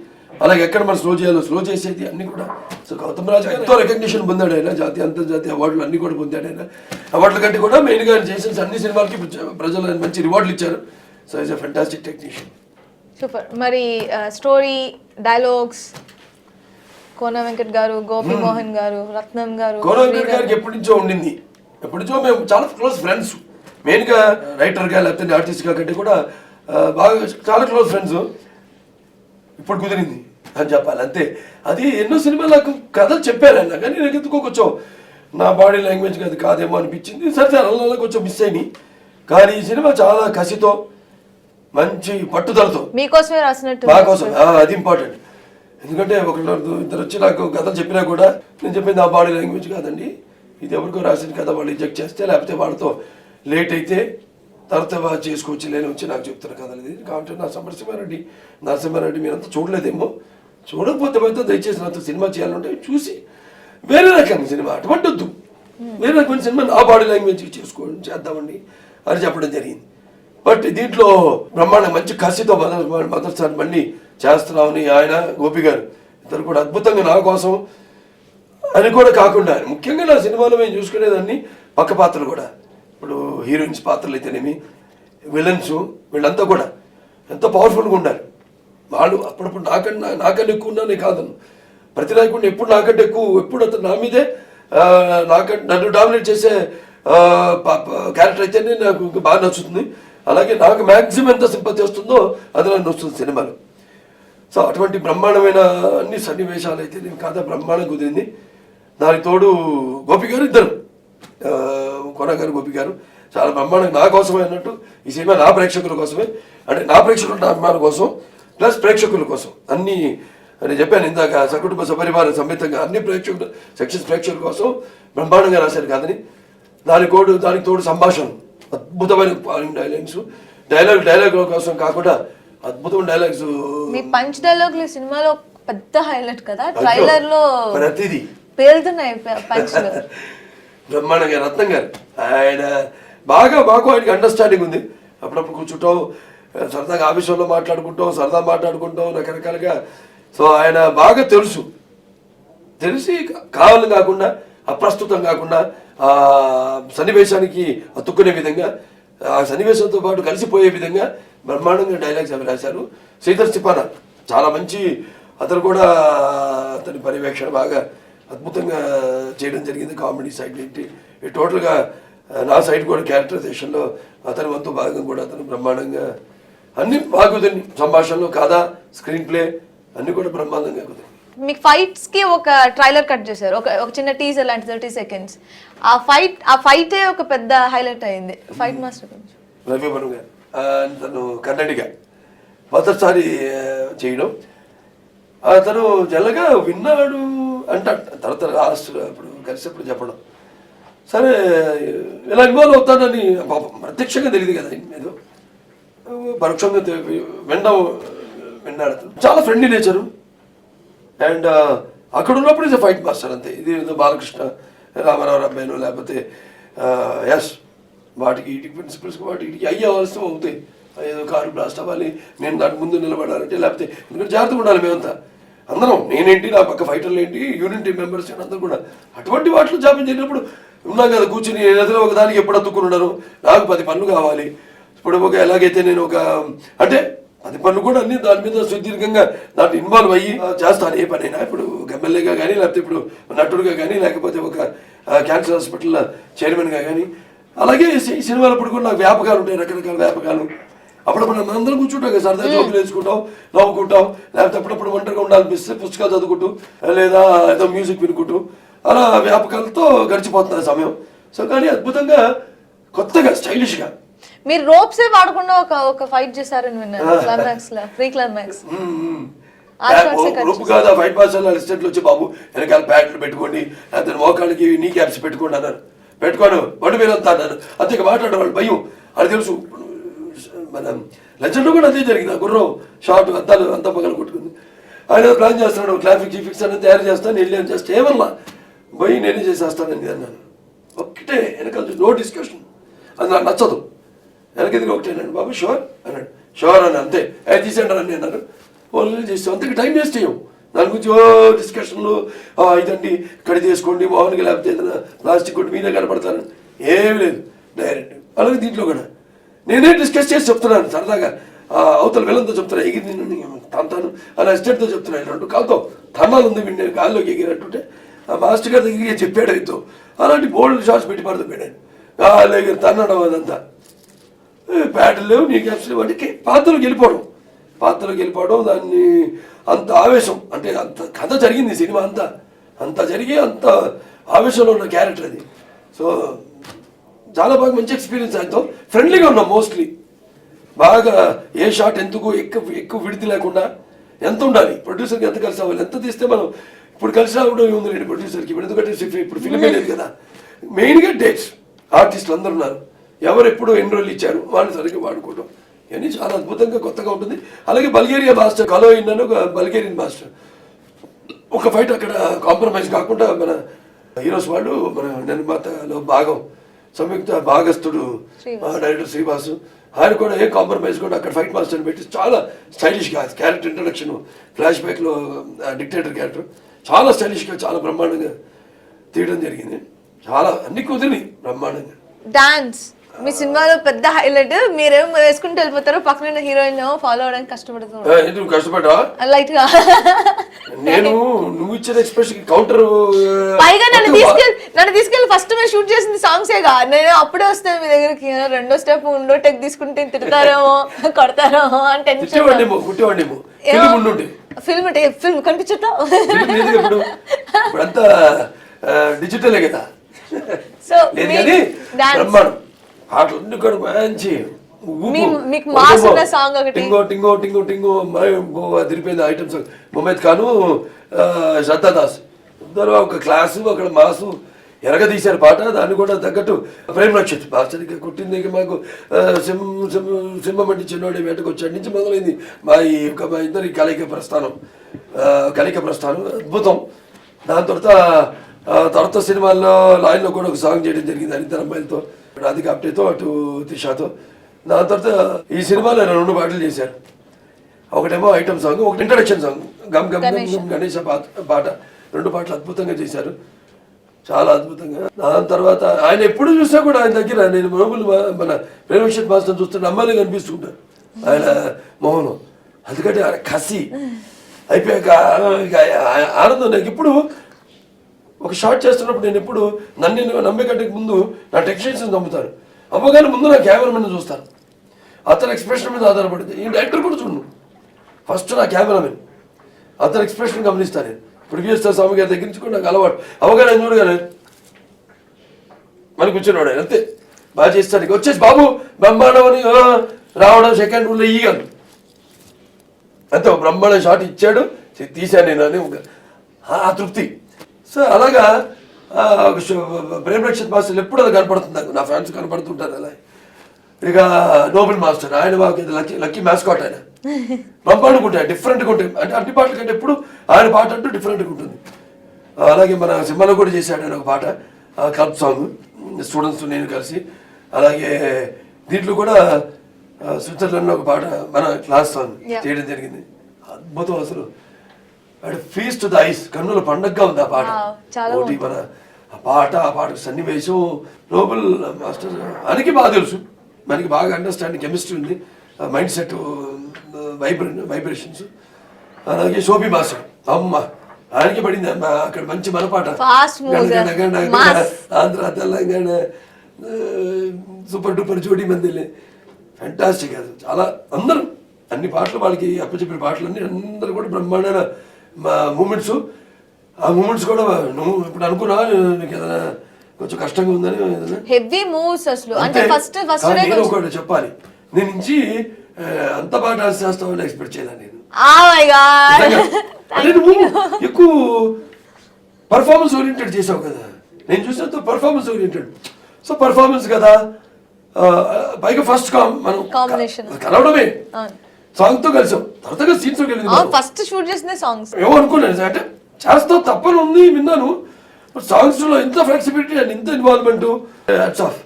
అలాగే ఎక్కడ మనం స్లో చేయాలో స్లో చేసేది అన్ని కూడా. సో గౌతమ్ రాజు ఎంతో రికగ్నిషన్ పొందాడు ఆయన, జాతీయ అంతర్జాతీయ అవార్డులు అన్ని కూడా పొందాడు ఆయన. అవార్డుల కంటే కూడా మెయిన్గా ఆయన చేసిన అన్ని సినిమాలకి ప్రజలు మంచి రివార్డులు ఇచ్చారు. So is a fantastic technician. Super. మరి స్టోరీ, డైలాగ్స్ కోన వెంకట్ గారు, గోపి మోహన్ గారు, రత్నం గారు. కోన వెంకట్ గారికి ఎప్పటి నుంచో ఉండింది, ఎప్పటి నుంచో మేము చాలా క్లోజ్ ఫ్రెండ్స్. మెయిన్గా రైటర్గా లేకపోతే ఆర్టిస్ట్గా కంటే కూడా బాగా చాలా క్లోజ్ ఫ్రెండ్స్. ఇప్పుడు కుదిరింది అని చెప్పాలి అంతే. అది ఎన్నో సినిమాలు నాకు కథలు చెప్పారు ఆయన, కానీ నాకు ఎందుకో కొంచెం నా బాడీ లాంగ్వేజ్ అది కాదేమో అనిపించింది. సరే అలా కొంచెం మిస్ అయినాయి. కానీ ఈ సినిమా చాలా కసితో, మంచి పట్టుదలతో మీకోసమే రాసినట్టు, మా కోసం. అది ఇంపార్టెంట్. ఎందుకంటే ఇద్దరు వచ్చి నాకు కథలు చెప్పినా కూడా నేను చెప్పింది ఆ బాడీ లాంగ్వేజ్ కాదండి, ఇది ఎవరికో రాసిన కథ వాళ్ళు రిజెక్ట్ చేస్తే, లేకపోతే వాళ్ళతో లేట్ అయితే తర్వాత చేసుకోవచ్చు లేని వచ్చి నాకు చెప్తున్న కథలు ఇది. కాబట్టి నా నరసింహారెడ్డి మీరంతా చూడలేదేమో, చూడకపోతే అయితే దయచేసి నాతో సినిమా చేయాలంటే చూసి వేరే రకమైన సినిమా అటువంటి వద్దు, వేరే రకమైన సినిమా ఆ బాడీ లాంగ్వేజ్ చేద్దామండి అని చెప్పడం జరిగింది. బట్ దీంట్లో బ్రహ్మాండ మంచి కసితో మొదటిసారి మళ్ళీ చేస్తున్నామని ఆయన గోపి గారు ఇద్దరు కూడా అద్భుతంగా నా కోసం అని కూడా కాకుండా, ముఖ్యంగా నా సినిమాలో మేము చూసుకునేదాన్ని పక్క పాత్రలు కూడా, ఇప్పుడు హీరోయిన్స్ పాత్రలు అయితేనేమి, విలన్స్, వీళ్ళంతా కూడా ఎంతో పవర్ఫుల్గా ఉండాలి. వాళ్ళు అప్పుడప్పుడు నాకన్నా ఎక్కువ ఉన్నానే కాదను, ప్రతి నాయకుడిని ఎప్పుడు నాకంటే ఎక్కువ, ఎప్పుడు అతను నా మీదే నన్ను డామినేట్ చేసే క్యారెక్టర్ అయితేనే నాకు ఇంకా బాగా నచ్చుతుంది. అలాగే నాకు మ్యాక్సిమం ఎంత సింపతి వస్తుందో అది నాకు నచ్చుతుంది సినిమాలో. సో అటువంటి బ్రహ్మాండమైన అన్ని సన్నివేశాలు అయితే నేను కథ బ్రహ్మాండం కుదిరింది. దానికి తోడు గోపి గారు ఇద్దరు, కొన గారు గోపి గారు చాలా బ్రహ్మాండంగా నా కోసమే అన్నట్టు ఈ సినిమా నా ప్రేక్షకుల కోసమే, అంటే నా ప్రేక్షకుల నా అభిమానుల కోసం ప్లస్ ప్రేక్షకుల కోసం అన్ని నేను చెప్పాను ఇందాక సకుటుంబ సపరివార సమేతంగా అన్ని ప్రేక్షకులు సక్సెస్ ప్రేక్షకుల కోసం బ్రహ్మాండంగా రాశారు కాదని దానికి తోడు సంభాషణ అద్భుతమైన డైలాగ్ కోసం కాకుండా అద్భుతమైన డైలాగ్స్. మీ పంచ్ డైలాగులు సినిమాలో పెద్ద హైలైట్ కదా, ట్రైలర్ లో ప్రతిదీ పేలుతున్నాయి పంచ్లు. బ్రహ్మాండంగా రత్నం గారు ఆయన బాగా మాకు ఆయనకి అండర్స్టాండింగ్ ఉంది. అప్పుడప్పుడు కూర్చుంటాం సరదాగా ఆఫీసులో మాట్లాడుకుంటాం రకరకాలుగా. సో ఆయన బాగా తెలిసి కావాలని కాకుండా అప్రస్తుతం కాకుండా ఆ సన్నివేశానికి అతుక్కునే విధంగా ఆ సన్నివేశంతో పాటు కలిసిపోయే విధంగా బ్రహ్మాండంగా డైలాగ్స్ అవి రాశారు. శ్రీధర్ సిపానా చాలా మంచి, అతను కూడా అతని పర్యవేక్షణ బాగా అద్భుతంగా చేయడం జరిగింది. కామెడీ సైడ్ ఏంటి టోటల్గా నా సైడ్ కూడా క్యారెక్టరైజేషన్లో అతని వంతు భాగం కూడా అతను బ్రహ్మాండంగా అన్ని బాగా కుదిరి సంభాషణలో కాదా స్క్రీన్ ప్లే అన్ని కూడా బ్రహ్మాండంగా కుదిరి. మీకు ఫైట్స్ కి ఒక ట్రైలర్ కట్ చేశారు, ఒక చిన్న టీజర్ లాంటి 30 seconds. ఆ ఫైటే ఒక పెద్ద హైలైట్ అయింది. ఫైట్ మాస్టర్ రవివర్మ గారు తను కన్నడిగా మొదటిసారి చేయడం, అతను జల్లగా విన్నాడు అంట తర్వాత లాస్ట్ అప్పుడు కలిసినప్పుడు చెప్పడం, సరే ఇలా ఇన్వాల్వ్ అవుతానని ప్రత్యక్షంగా తెలియదు కదా, ఏదో పరోక్షంగా విన్నాడు. అతను చాలా ఫ్రెండ్లీ నేచరు అండ్ అక్కడ ఉన్నప్పుడు ఇది ఫైట్ మాస్టర్ అంతే. ఇది ఏదో బాలకృష్ణ రామారావు అబ్బాయిను లేకపోతే ఎస్ వాటికి ఇటుకి ప్రిన్సిపల్స్కి వాటికి అయ్యవలసిన అవుతాయి. ఏదో కారు బ్లాస్ట్ అవ్వాలి, నేను దాని ముందు నిలబడాలంటే లేకపోతే ఎందుకంటే జాగ్రత్తగా ఉండాలి మేమంతా అందరం, నేనేంటి నా పక్క ఫైటర్లు ఏంటి యూనిటీ మెంబర్స్ అందరూ కూడా. అటువంటి వాటిలో జాబ్ చేసినప్పుడు ఉన్నాం కదా కూర్చుని ఎదురు ఒక దానికి ఎప్పుడు అతుక్కుని ఉండను, నాకు 10 పనులు కావాలి. ఇప్పుడు ఒక ఎలాగైతే నేను ఒక అంటే 10 పనులు కూడా అన్ని దాని మీద సుదీర్ఘంగా దాంట్లో ఇన్వాల్వ్ అయ్యి చేస్తాను ఏ పనైనా. ఇప్పుడు ఎమ్మెల్యేగా కానీ లేకపోతే ఇప్పుడు నటుడుగా కానీ లేకపోతే ఒక క్యాన్సర్ హాస్పిటల్ చైర్మన్గా కానీ అలాగే ఈ సినిమాలప్పుడు కూడా నాకు వ్యాపకాలు ఉంటాయి, రకరకాల వ్యాపకాలు. అప్పుడప్పుడు మనం అందరం కూర్చుంటాం కదా, సరదా జోకులు వేసుకుంటాం, నవ్వుకుంటాం, లేకపోతే అప్పుడప్పుడు ఒంటరిగా ఉండాలనిపిస్తే పుస్తకాలు చదువుకుంటూ లేదా ఏదో మ్యూజిక్ వినుకుంటూ అలా వ్యాపకాలతో గడిచిపోతున్న సమయం. సో కానీ అద్భుతంగా కొత్తగా స్టైలిష్గా మీరు రోప్సే వాడకుండా ఒక ఫైట్ చేశారని విన్నాను క్లైమాక్స్ లో, ప్రీ క్లైమాక్స్. రూపు కాదు ఫైట్ మాస్టర్ అసిస్టెంట్లు వచ్చి బాబు వెనకాల ప్యాడ్లు పెట్టుకోండి లేకపోతే మోకాళ్ళకి నీ క్యాప్స్ పెట్టుకోండి అన్నారు. పెట్టుకోను బండి మీద అంతా అన్నారు. అంతే మాట్లాడే వాళ్ళు భయం అది తెలుసు. మన లెజెండ్లో కూడా అదే జరిగింది. ఆ గుర్రం షార్ట్ అద్దాలు అంతా పగలు కొట్టుకుంది. ఆయన ప్లాన్ చేస్తున్నాడు, ట్రాఫిక్ ఫిక్స్ అనేది తయారు చేస్తాను వెళ్ళాను జస్ట్ ఏమన్నా పోయి నేనే చేసేస్తానని అన్నాను. ఒక్కటే వెనకాల నో డిస్కషన్, అది నాకు నచ్చదు. వెనకది ఒకటే అన్నాడు బాబు షూర్ అన్నాడు, షూర్ అని అంతే తీసేయండి అని అన్నారు. వాళ్ళు చేస్తాం అంతకు టైం వేస్ట్ చేయం దాని గురించి డిస్కషన్లు ఇదండి ఇక్కడ తీసుకోండి మోహన్కి లేకపోతే ఏదైనా ప్లాస్టిక్ కొట్టి మీరే కనపడతాను ఏమి లేదు డైరెక్ట్. అలాగే దీంట్లో కూడా నేనే డిస్కస్ చేసి చెప్తున్నాను సరదాగా, అవతల వెళ్ళంతో చెప్తున్నా ఎగిరి నేను తంతాను అలా అసిస్టెంట్తో చెప్తున్నాను. రెండు కాలుతో తన్నాలు ఉంది నేను గాల్లోకి ఎగిరినట్టుంటే ఆ మాస్టర్ గారి దగ్గరికి చెప్పాడు అయితే అలాంటి బోల్డ్ షార్ట్స్ పెట్టి పడుతూ పెట్టాను. గాల్లో ఎగిరి తన్నడం అదంతా ప్యాడ్లు లేవు నీ క్యాప్స్ లేవు అంటే పాత్రలోకి వెళ్ళిపోవడం దాన్ని అంత ఆవేశం అంటే అంత కథ జరిగింది సినిమా అంత జరిగి అంత ఆవేశంలో ఉన్న క్యారెక్టర్ అది. సో చాలా బాగా మంచి ఎక్స్పీరియన్స్ ఆయనతో ఫ్రెండ్లీగా ఉన్నాం. మోస్ట్లీ బాగా ఏ షాట్ ఎందుకు ఎక్కువ విడిది లేకుండా ఎంత ఉండాలి ప్రొడ్యూసర్కి ఎంత కలిసి అవ్వాలి ఎంత తీస్తే మనం ఇప్పుడు కలిసి రావడం ఏముంది లేండి ప్రొడ్యూసర్కి ఎందుకంటే ఇప్పుడు ఫిల్మే లేదు కదా. మెయిన్గా డేట్స్ ఆర్టిస్టులు అందరు ఉన్నారు, ఎవరు ఎప్పుడు ఎన్ని రోజులు ఇచ్చారు వాళ్ళని సరిగ్గా వాడుకోవడం ఇవన్నీ చాలా అద్భుతంగా కొత్తగా ఉంటుంది. అలాగే బల్గేరియా మాస్టర్ కలోయిన్ అని ఒక బల్గేరియన్ మాస్టర్ ఒక ఫైట్ అక్కడ కాంప్రమైజ్ కాకుండా మన హీరోస్ వాళ్ళు మన నిర్మాతలో భాగం సంయుక్త భాగస్థుడు డైరెక్టర్ శ్రీవాసు ఆయన కూడా ఏ కాంప్రమైజ్ కూడా అక్కడ ఫైట్ మాస్టర్ని పెట్టి చాలా స్టైలిష్గా క్యారెక్టర్ ఇంట్రడక్షన్ ఫ్లాష్ బ్యాక్లో డిక్టేటర్ క్యారెక్టర్ చాలా స్టైలిష్గా చాలా బ్రహ్మాండంగా తీయడం జరిగింది. చాలా అన్ని కుదిరి బ్రహ్మాండంగా. డాన్స్ మీ సినిమాలో పెద్ద హైలైట్, మీరేం వేసుకుంటూ వెళ్ళిపోతారు పక్కన హీరోయిన్ ఫాలో అవడానికి కష్టపడుతున్నారు. ఎందుకు కష్టపడ్డా లైట్ గా నేను నువ్వు ఇచ్చిన ఎక్స్ప్రెషన్ కౌంటర్ పైగా నన్ను తీసుకెళ్ళి ఫస్ట్ మేము షూట్ చేసింది సాంగ్సేగా. నేను అప్పుడే వస్తాను మీ దగ్గరికి, రెండో స్టెప్ ఉండో టెక్ తీసుకుంటే తిడతారేమో కొడతారేమో అని టెన్షన్. కుట్టేవాడేమో ఫిల్మ్ కనిపించట్లా. ఇప్పుడు ఇప్పుడంతా డిజిటలే కదా. సో బ్రహ్మాండం పాటలు కూడా మంచి మీకు మాస్ ఉన్న సాంగ్ ఒకటి టింగో టింగో టింగో టింగో తిరిపోయింది ఐటమ్ సాంగ్. ముమైత్ ఖాను శ్రద్ధా దాస్ ఇద్దరు ఒక క్లాసు అక్కడ మాసు ఎరగ తీశారు పాట. దాన్ని కూడా తగ్గట్టు ప్రేమ్ రక్షిత్ బాగా కొట్టింది. మాకు సింహం అంటే చిన్నవాడి వేటకు వచ్చాడు నుంచి మొదలైంది మా ఇద్దరి కలయిక ప్రస్థానం అద్భుతం. దాని తర్వాత సినిమాల్లో లాయన్లో కూడా ఒక సాంగ్ చేయడం జరిగింది ఇద్దరు అమ్మాయిలతో, రాధిక ఆప్టేతో అటు త్రిషాతో. దాని తర్వాత ఈ సినిమాలో 2 పాటలు చేశారు. ఒకటేమో ఐటమ్ సాంగ్, ఒకటి ఇంట్రడక్షన్ సాంగ్ గమ్ గమ్ గమ్ గణేష పాట. 2 పాటలు అద్భుతంగా చేశారు, చాలా అద్భుతంగా. దాని తర్వాత ఆయన ఎప్పుడు చూసినా కూడా ఆయన దగ్గర నేను మన ప్రేమక్షత్ మాస్టర్ చూస్తుంటే అమ్మాయిలు కనిపిస్తుంటారు ఆయన మోహనం. అందుకంటే ఆయన కసి అయిపోయాక ఆనందం. నాకు ఇప్పుడు ఒక షార్ట్ చేస్తున్నప్పుడు నేను ఎప్పుడు నన్ను నమ్మే కంటే ముందు నా టెక్నీషియన్స్ నమ్ముతాను. అమ్మగానే ముందు నా కెమెరామెన్ చూస్తాను, అతని ఎక్స్ప్రెషన్ మీద ఆధారపడింది. ఈ డైరెక్టర్ కూడా చూడు, ఫస్ట్ నా కెమెరామెన్ అతని ఎక్స్ప్రెషన్ గమనిస్తాను నేను. ఇప్పుడు విఎస్ఆర్ స్వామి గారి దగ్గర నుంచి కూడా నాకు అలవాటు. అవగానే చూడగానే మనకు కూర్చున్నాడు ఆయన, అంతే బాగా చేస్తాడు. వచ్చేసి బాబు బ్రహ్మాండం అని రావడం సెకండ్ రూల్లో ఈగాను అంతే. ఒక బ్రహ్మాండం షాట్ ఇచ్చాడు, తీశాను నేను అని ఆ తృప్తి. సో అలాగా ప్రేమ్ రక్షిత్ మాస్టర్ ఎప్పుడు అది కనపడుతుంది నాకు, నా ఫ్యాన్స్ కనపడుతుంటారు అలా. ఇక నోబెల్ మాస్టర్ ఆయన లక్కీ మ్యాస్కాట్ ఆయన బ్రహ్మాండంగా ఉంటాయి, డిఫరెంట్గా ఉంటాయి. అంటే అన్ని పాటల కంటే ఎప్పుడు ఆయన పాట అంటూ డిఫరెంట్గా ఉంటుంది. అలాగే మన సినిమాలో కూడా చేశాడు ఆయన ఒక పాట, క్లబ్ సాంగ్ స్టూడెంట్స్ నేను కలిసి. అలాగే దీంట్లో కూడా స్విట్జర్లాండ్లో ఒక పాట మన క్లాస్ సాంగ్ చేయడం జరిగింది. అద్భుతం అసలు. ఫీస్ట్ టు ద ఐస్, కన్నుల పండగగా ఉంది ఆ పాట. ఒకటి మన ఆ పాటకు సన్నివేశం నోబెల్ మాస్టర్ ఆయనకి బాగా తెలుసు, మనకి బాగా అండర్స్టాండింగ్ కెమిస్ట్రీ ఉంది, మైండ్ సెట్ వైబ్రేషన్స్. అలాగే శోభి మాస్టర్ అమ్మ ఆయనకి పడింది అక్కడ మంచి మన పాట ఆంధ్ర తెలంగాణ సూపర్ డూపర్ జోడీ మందిలే ఫ్యాంటాస్టిక్. అది చాలా అందరూ అన్ని పాటలు వాళ్ళకి అప్పచెప్పిన పాటలన్నీ అందరూ కూడా బ్రహ్మాండమైన మూమెంట్స్. ఆ మూమెంట్స్ కూడా నువ్వు ఇప్పుడు అనుకున్నా నీకు ఏదైనా కొంచెం కష్టంగా ఉందని హెవీ మూవ్స్ అసలు. అంటే ఫస్ట్ నేను ఒకటి చెప్పాలి, నేను నుంచి అంత బాగా డాన్స్ చేస్తావని ఎక్స్పెక్ట్ చేయలేదు నేను. అంటే నువ్వు ఎక్కువ పర్ఫార్మెన్స్ ఓరియంటెడ్ చేసావు కదా, నేను చూసినంత పర్ఫార్మెన్స్ ఓరియంటెడ్. సో పర్ఫార్మెన్స్ కదా, పైగా ఫస్ట్ మనం కలవడమే సాంగ్ తో కలిసాం, తర్వాత సీన్స్ లోకి వెళ్ళింది. ఫస్ట్ షూట్ చేసిన సాంగ్స్ ఏమో అనుకున్నాను అంటే చేస్తావు తప్పని ఉంది విన్నాను. సాంగ్స్ లో ఇంత ఫ్లెక్సిబిలిటీ అండ్ ఇంత involvement, hats off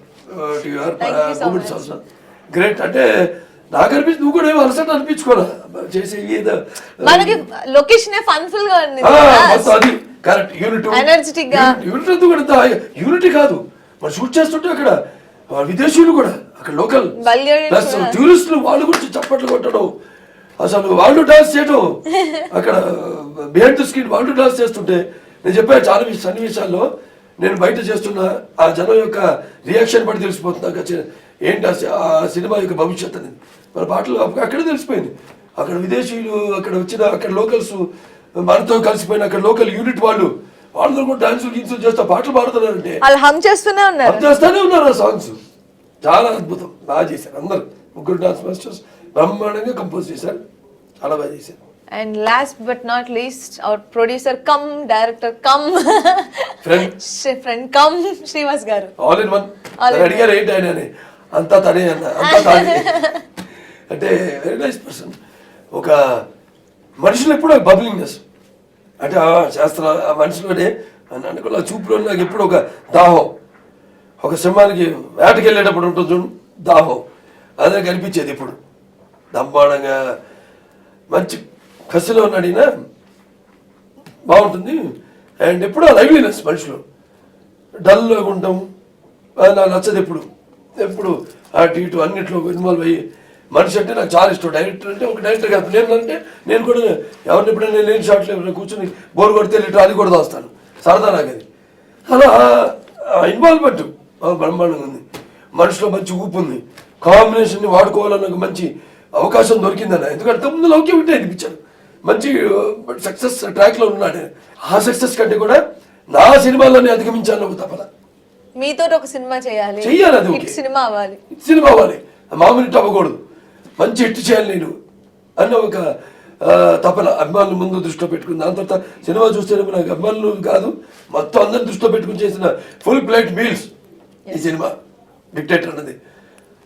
to your moments also great. అంటే నాకు అనిపించి నువ్వు కూడా ఏమో అలసట అనిపించుకోరా చేసే ఏదో మనకి లొకేషన్ ఫన్ఫుల్ గా ఉంది. అది కరెక్ట్. యూనిటీ ఎనర్జెటిక్ గా యూనిటీ కూడా యూనిటీ కాదు, మనం షూట్ చేస్తుంటే అక్కడ విదేశీయులు కూడా అక్కడ లోకల్ ప్లస్ టూరిస్టులు వాళ్ళు కూడా చప్పట్లు కొట్టడం, అసలు వాళ్ళు డాన్స్ చేయడం, అక్కడ బిహైండ్ ద స్క్రీన్ వాళ్ళు డాన్స్ చేస్తుంటే నేను చెప్పాను చాలా సన్నివేశాల్లో నేను బయట చేస్తున్న ఆ జనం యొక్క రియాక్షన్ బట్టి తెలిసిపోతుంది ఏంటి ఆ సినిమా యొక్క భవిష్యత్ అనేది. మన పాటలు అక్కడే తెలిసిపోయింది. అక్కడ విదేశీయులు అక్కడ వచ్చిన అక్కడ లోకల్స్ మనతో కలిసిపోయిన అక్కడ లోకల్ యూనిట్ వాళ్ళందరూ కూడా డాన్సులు గీన్సులు చేస్తా పాటలు పాడుతున్నారంటే హమ్ చేస్తూనే ఉన్నారు ఆ సాంగ్స్. చాలా అద్భుతం, బాగా చేశారు అందరు. 3 డాన్స్ మాస్టర్స్ బ్రహ్మాండంగా కంపోజ్ చేశారు, చాలా బాగా చేశారు. And last but not least, our producer come, director come, friend come, Shrivas garu. All in one. అడిగారు ఏంటి ఆయన అని, అంతా తనే అంటే వెరీ నైస్ పర్సన్. ఒక మనుషులు ఎప్పుడు బబ్లింగ్నెస్ అంటే చేస్తున్నా ఆ మనుషులోనే అనుకున్న చూపులో నాకు ఎప్పుడు ఒక దాహం, ఒక సింహానికి వేటకి వెళ్ళేటప్పుడు ఉంటుంది చూడు దాహం, అదే కనిపించేది ఎప్పుడు. దమ్మాడంగా మంచి కసిలో ఉన్నాడినా బాగుంటుంది. అండ్ ఎప్పుడు ఆ లైవ్లీనెస్ మనుషులు డల్గా ఉంటాం, నాకు నచ్చదు. ఎప్పుడు అటు ఇటు అన్నిట్లో ఇన్వాల్వ్ అయ్యి మనిషి అంటే నాకు చాలా ఇష్టం. డైరెక్టర్ అంటే ఒక డైరెక్టర్ కాదు, నేను అంటే నేను కూడా ఎవరిని ఎప్పుడైనా లేని షాట్లు ఎవరైనా కూర్చొని బోర్ కొడితే అది కూడా దాస్తాను, సరదా నాకు అది. అలా ఇన్వాల్వ్మెంట్ బ్రహ్మాండంగా ఉంది, మనిషిలో మంచి ఊపు ఉంది, కాంబినేషన్ని వాడుకోవాలన్న ఒక మంచి అవకాశం దొరికిందన్న. ఎందుకంటే ముందు లౌక్యం ఉంటే అనిపించాడు, మంచి సక్సెస్ ట్రాక్లో ఉన్నాడు. ఆ సక్సెస్ కంటే కూడా నా సినిమాలని అధిగమించాలని ఒక తపన. మీతో ఒక సినిమా చేయాలి, అది సినిమా అవ్వాలి, సినిమా అవ్వాలి, మామూలు హిట్ అవ్వకూడదు, మంచి హిట్ చేయాలి నేను అన్న ఒక తపన అభిమానుల ముందు దృష్టిలో పెట్టుకుని. దాని తర్వాత సినిమా చూస్తేనేమో నాకు అభిమానులు కాదు మొత్తం అందరిని దృష్టిలో పెట్టుకుని చేసిన ఫుల్ ప్లేట్ మీల్స్ ఈ సినిమా డిక్టేటర్ అన్నది.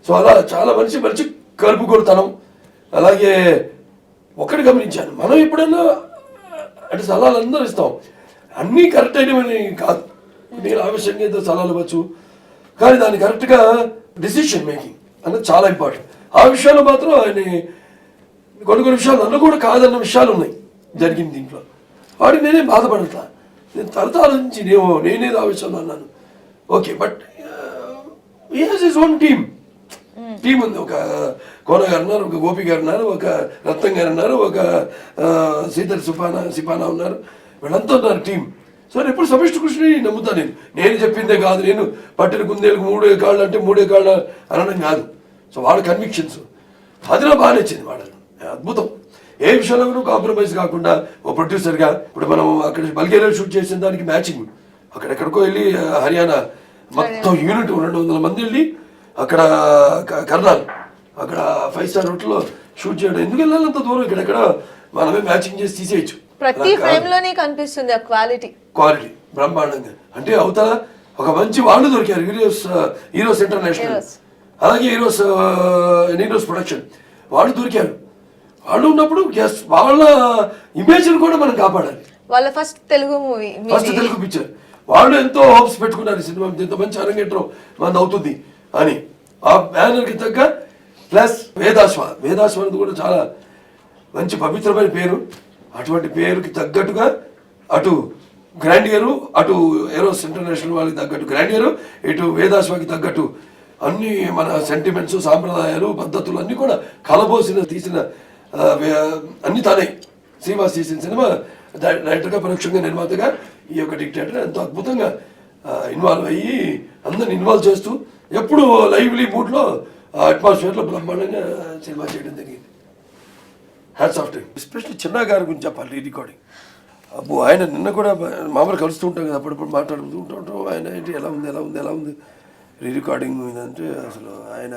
సో అలా చాలా మంచి కలుపుకొడుతనం. అలాగే ఒకటి గమనించాను, మనం ఎప్పుడైనా అంటే సలహాలు అందరూ ఇస్తాం, అన్నీ కరెక్ట్ అయినవని కాదు. నేను ఆవేశంగా ఏదో సలహాలు ఇవ్వచ్చు, కానీ దాన్ని కరెక్ట్గా డిసిషన్ మేకింగ్ అన్నది చాలా ఇంపార్టెంట్. ఆ విషయాల్లో మాత్రం ఆయన కొన్ని విషయాలు నన్ను కూడా కాదన్న విషయాలు ఉన్నాయి జరిగింది దీంట్లో. వాడికి నేనేం బాధపడతా, నేను తరతరాల నుంచి నేనేదో ఆ విషయంలో అన్నాను okay. But he has his own team ఉంది. ఒక కోన గారు ఉన్నారు, ఒక గోపి గారు ఉన్నారు, ఒక రత్నం గారు ఉన్నారు, ఒక సీతర్ సిపానా ఉన్నారు, వీళ్ళంతా ఉన్నారు టీం. సో ఎప్పుడు సమిష్టి కృషిని నమ్ముతాను నేను చెప్పిందే కాదు, నేను పట్టిన కుందేలకు 3 కాళ్ళు అంటే 3 కాళ్ళు అనడం కాదు. సో వాళ్ళ కన్విక్షన్స్ అది నాకు బాగా నచ్చింది. వాళ్ళని అద్భుతం, ఏ విషయంలో కాంప్రమైజ్ కాకుండా ఓ ప్రొడ్యూసర్గా. ఇప్పుడు మనం అక్కడ బల్గేరియా షూట్ చేసిన దానికి మ్యాచింగ్ అక్కడెక్కడికో వెళ్ళి హర్యానా మొత్తం యూనిట్ 200 మంది వెళ్ళి అక్కడ కర్నాల్ అక్కడ 5-star హోటల్లో షూట్ చేయడం. ఎందుకు వెళ్ళాలి అంత దూరం? ఇక్కడెక్కడ మనమే మ్యాచింగ్ చేసి తీసేయచ్చు. ప్రతి ఫ్రేమ్ లోనే కనిపిస్తుంది ఆ క్వాలిటీ బ్రహ్మాండంగా. అంటే అవతల ఒక మంచి వాళ్ళు దొరికారు, హీరోస్ ఇంటర్నేషనల్, అలాగే హీరోస్ ప్రొడక్షన్ వాళ్ళు దొరికారు. వాళ్ళు ఉన్నప్పుడు వాళ్ళ ఇమేజ్ కూడా మనం కాపాడాలి. వాళ్ళ ఫస్ట్ తెలుగు పిక్చర్ వాళ్ళు ఎంతో హోప్స్ పెట్టుకున్నారు, సినిమా ఇంత మంచి అరంగేట్రం మనది అవుతుంది అని. ఆ బ్యానర్కి తగ్గ ప్లస్ వేదాశ్వ కూడా చాలా మంచి పవిత్రమైన పేరు. అటువంటి పేరుకి తగ్గట్టుగా అటు గ్రాండియరు, అటు ఏరోస్ ఇంటర్నేషనల్ వాళ్ళకి తగ్గట్టు గ్రాండియరు, ఇటు వేదాశ్వకి తగ్గట్టు అన్ని మన సెంటిమెంట్స్, సాంప్రదాయాలు, పద్ధతులు అన్నీ కూడా తీసిన అన్ని తానే. శ్రీనివాస్ తీసిన సినిమా డైరెక్టర్గా, పరోక్షంగా నిర్మాతగా ఈ యొక్క డిక్టేటర్ ఎంతో అద్భుతంగా ఇన్వాల్వ్ అయ్యి అందరిని ఇన్వాల్వ్ చేస్తూ ఎప్పుడు లైవ్లీ మూడ్లో అట్మాస్ఫియర్లో బ్రహ్మాండంగా సినిమా చేయడం జరిగింది. Hats off to him. Especially చిన్న గారి గురించి చెప్పాలి. రికార్డింగ్ అబ్బో, ఆయన నిన్న కూడా మామూలు కలుస్తూ ఉంటాం కదా, అప్పుడప్పుడు మాట్లాడుతూ ఉంటాం. ఆయన ఏంటి ఎలా ఉంది రికార్డింగ్ ఇదంటే అసలు ఆయన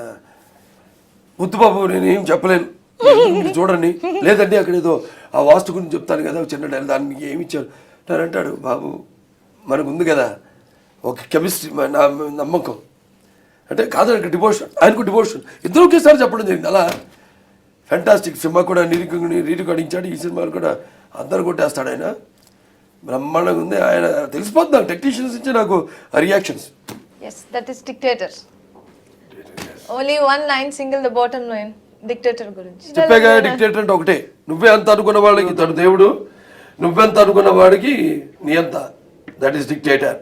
ముద్దుబాబు నేను ఏం చెప్పలేను, మీరు చూడండి. లేదంటే అక్కడ ఏదో ఆ వాస్తు గురించి చెప్తాను కదా చిన్న డైల్, దానికి ఏమి ఇచ్చారు నేను అంటాడు, బాబు మనకు ఉంది కదా ఒక కెమిస్ట్రీ, నా నమ్మకం అంటే కాదు, డివోషన్, ఆయనకు డివోషన్, ఇద్దరు ఒకేసారి చెప్పడం జరిగింది. అలా ఫ్యాంటాస్టిక్. సినిమా కూడా రీరికార్డించాడు, ఈ సినిమాలు కూడా అందరు కొట్టేస్తాడు ఆయన. బ్రహ్మాండంగా ఉంది. ఆయన తెలిసిపోతుంది నాకు, టెక్నీషియన్స్ నుంచి నాకు reactions. Yes, that is Dictator. Only one line, single the bottom line. Dictator గురించి చెప్పాగా. డిక్టేటర్ అంటే ఒకటే, నువ్వే అంత అనుకున్న వాళ్ళకి తను దేవుడు, నువ్వెంత అనుకున్న వాడికి నీ అంత. That is dictator.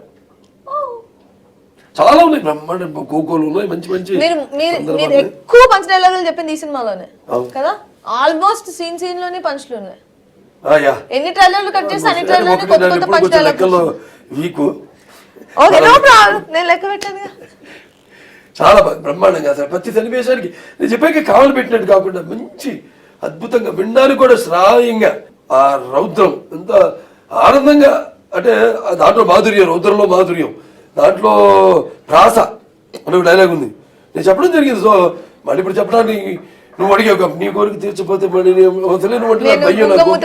చాలా ఉన్నాయి, బ్రహ్మాండ కోకోలు ఉన్నాయి, మంచి మీరు ఎక్కువ పంచ్ డైలాగులు చెప్పింది ఈ సినిమాలోనే కదా. ఆల్మోస్ట్ సీన్ లోనే పంచ్లు ఉన్నాయి. ఎన్ని ట్రైలర్లు కట్ చేస్తే అన్ని ట్రైలర్లు కొత్త పంచ్ డైలాగులు. వీకు ఓకే, నో ప్రాబ్లం, నేను లెక్క పెట్టాను. చాలా బ్రహ్మాండంగా అసలు ప్రతి సన్నివేశానికి నేను చెప్పాక కావాలి పెట్టినట్టు కాకుండా మంచి అద్భుతంగా, వినడానికి కూడా శ్రావ్యంగా, ఆ రౌద్రం ఎంత ఆనందంగా. అంటే దాంట్లో మాధుర్యం, రౌద్రంలో మాధుర్యం, దాంట్లో ప్రాస అనే డైలాగ్ ఉంది, నేను చెప్పడం జరిగింది. సో మళ్ళీ ఇప్పుడు చెప్పడానికి నువ్వు అడిగావు, నీ కోరిక తీర్చపోతే మళ్ళీ నువ్వు అంటే భయం నాకు.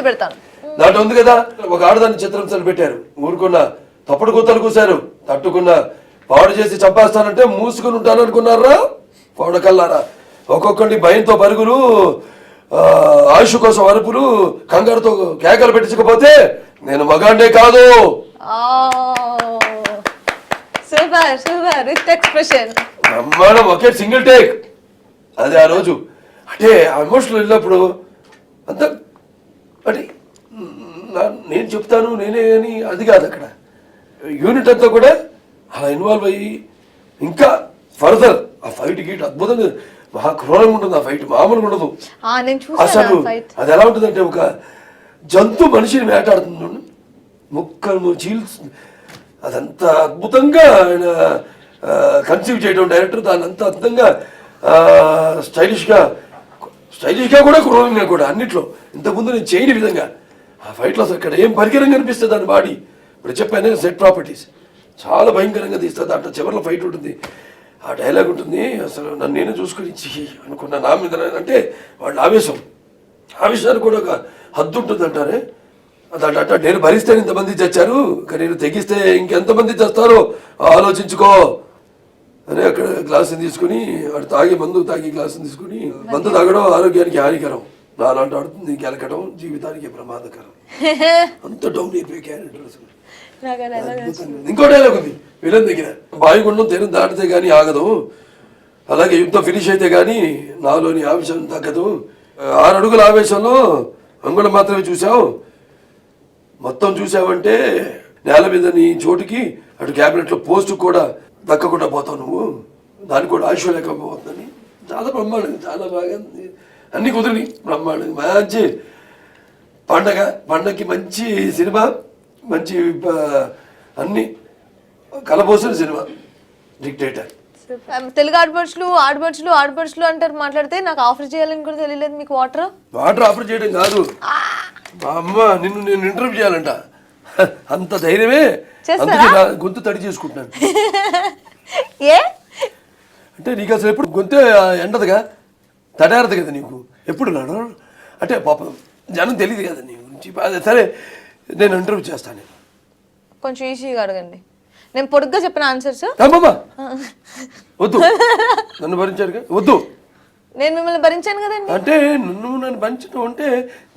దాంట్లో ఉంది కదా, ఒక ఆడదాన్ని చిత్రంశాలు పెట్టారు, ఊరుకున్న తప్పుడు కూతలు కూశారు, తట్టుకున్న పాడు చేసి చంపేస్తానంటే మూసుకుని ఉంటాను అనుకున్నారా పౌడకల్లారా. ఒక్కొక్కటి భయంతో పరుగులు, ఆయుష్ కోసం అరుపులు, కంగారుతో కేకలు పెట్టించకపోతే నేను మగాండే కాదు. బ్రహ్మాండం, ఒకే సింగిల్ టేక్. అదే ఆ రోజు అంటే ఎమోషనల్ వెళ్ళినప్పుడు అంత అంటే నేను చెప్తాను నేనే అని అది కాదు, అక్కడ యూనిట్ అంతా కూడా అలా ఇన్వాల్వ్ అయ్యి ఇంకా ఫర్దర్ ఆ ఫైట్ గీట్ అద్భుతంగా మహా క్రూరంగా ఉంటుంది ఆ ఫైట్, మామూలుగా ఉండదు నేను అసలు. చూసాను ఫైట్. అది ఎలా ఉంటుందంటే ఒక జంతు మనిషిని వేటాడుతుంది, ముక్కలు చీల్స్. అదంత అద్భుతంగా ఆయన కన్సీవ్ చేయడం డైరెక్టర్, దాన్ని అంత అద్భుతంగా స్టైలిష్గా కూడా క్రూరంగా కూడా అన్నిట్లో ఇంతకుముందు నేను చేయని విధంగా ఆ ఫైట్లో అసలు ఇక్కడ ఏం పరికరంగా అనిపిస్తుంది దాని బాడీ. ఇప్పుడు చెప్పాను సెట్ ప్రాపర్టీస్ చాలా భయంకరంగా తీస్తుంది. దాంట్లో చివరిలో ఫైట్ ఉంటుంది, ఆ డైలాగ్ ఉంటుంది. అసలు నన్ను నేనే చూసుకొని అనుకున్నా నా మీద అంటే వాళ్ళ ఆవేశానికి కూడా ఒక హద్దు ఉంటుంది అంటారే. అదంట నేను భరిస్తే ఇంతమంది చచ్చారు, కానీ నేను తెగిస్తే ఇంకెంతమంది చస్తారో ఆలోచించుకో అని అక్కడ గ్లాసుని తీసుకుని వాడు మందు తాగి గ్లాసుని తీసుకుని, మందు తాగడం ఆరోగ్యానికి హానికరం, నాలాంటి ఆడుతుంది గెలకడం జీవితానికి ప్రమాదకరం. అంత డౌన్ అయిపోయి క్యారెక్టర్ అసలు. ఇంకో డైలాగ్ ఉంది విలన్ దగ్గర, వాయుగుండం తీరం దాటితే గానీ ఆగదు, అలాగే యుద్ధం ఫినిష్ అయితే గానీ నాలోని ఆవేశం తగ్గదు. 6 అడుగుల ఆవేశంలో అంగుళం మాత్రమే చూసావు, మొత్తం చూసావంటే నేల మీద నీ చోటుకి అటు క్యాబినెట్లో పోస్టు కూడా దక్కకుండా పోతావు నువ్వు, దానికి కూడా ఆయుష్ లేకపోతుందని. చాలా బ్రహ్మాండంగా, చాలా బాగా అన్ని కుదిరి బ్రహ్మాండంగా మంచి పండగకి మంచి సినిమా, మంచి అన్ని కలబోసిన సినిమా డిక్టేటర్. తెలుగు ఆడపడుచులు అంటారు మాట్లాడితే, నాకు ఆఫర్ చేయాలని కూడా తెలియలేదు మీకు. వాటర్ ఆఫర్ చేయడం కాదు మా అమ్మ, నిన్ను నేను ఇంటర్వ్యూ చేయాలంట, అంత ధైర్యమే. అందుకే గొంతు తడి చేసుకుంటున్నాను. ఏ అంటే నీకు అసలు ఎప్పుడు గొంతే ఎండదుగా, తడారదు కదా నీకు ఎప్పుడు నాడు. అంటే పాపం జనం తెలియదు కదా నీ గురించి. సరే నేను ఇంటర్వ్యూ చేస్తాను. కొంచెం ఈజీగా అడగండి, నేను పొడుగ్గా చెప్పిన ఆన్సర్స్. వద్దు, నన్ను భరించారుగా, వద్దు. నేను మిమ్మల్ని భరించాను కదండి. అంటే నన్ను భరించడం అంటే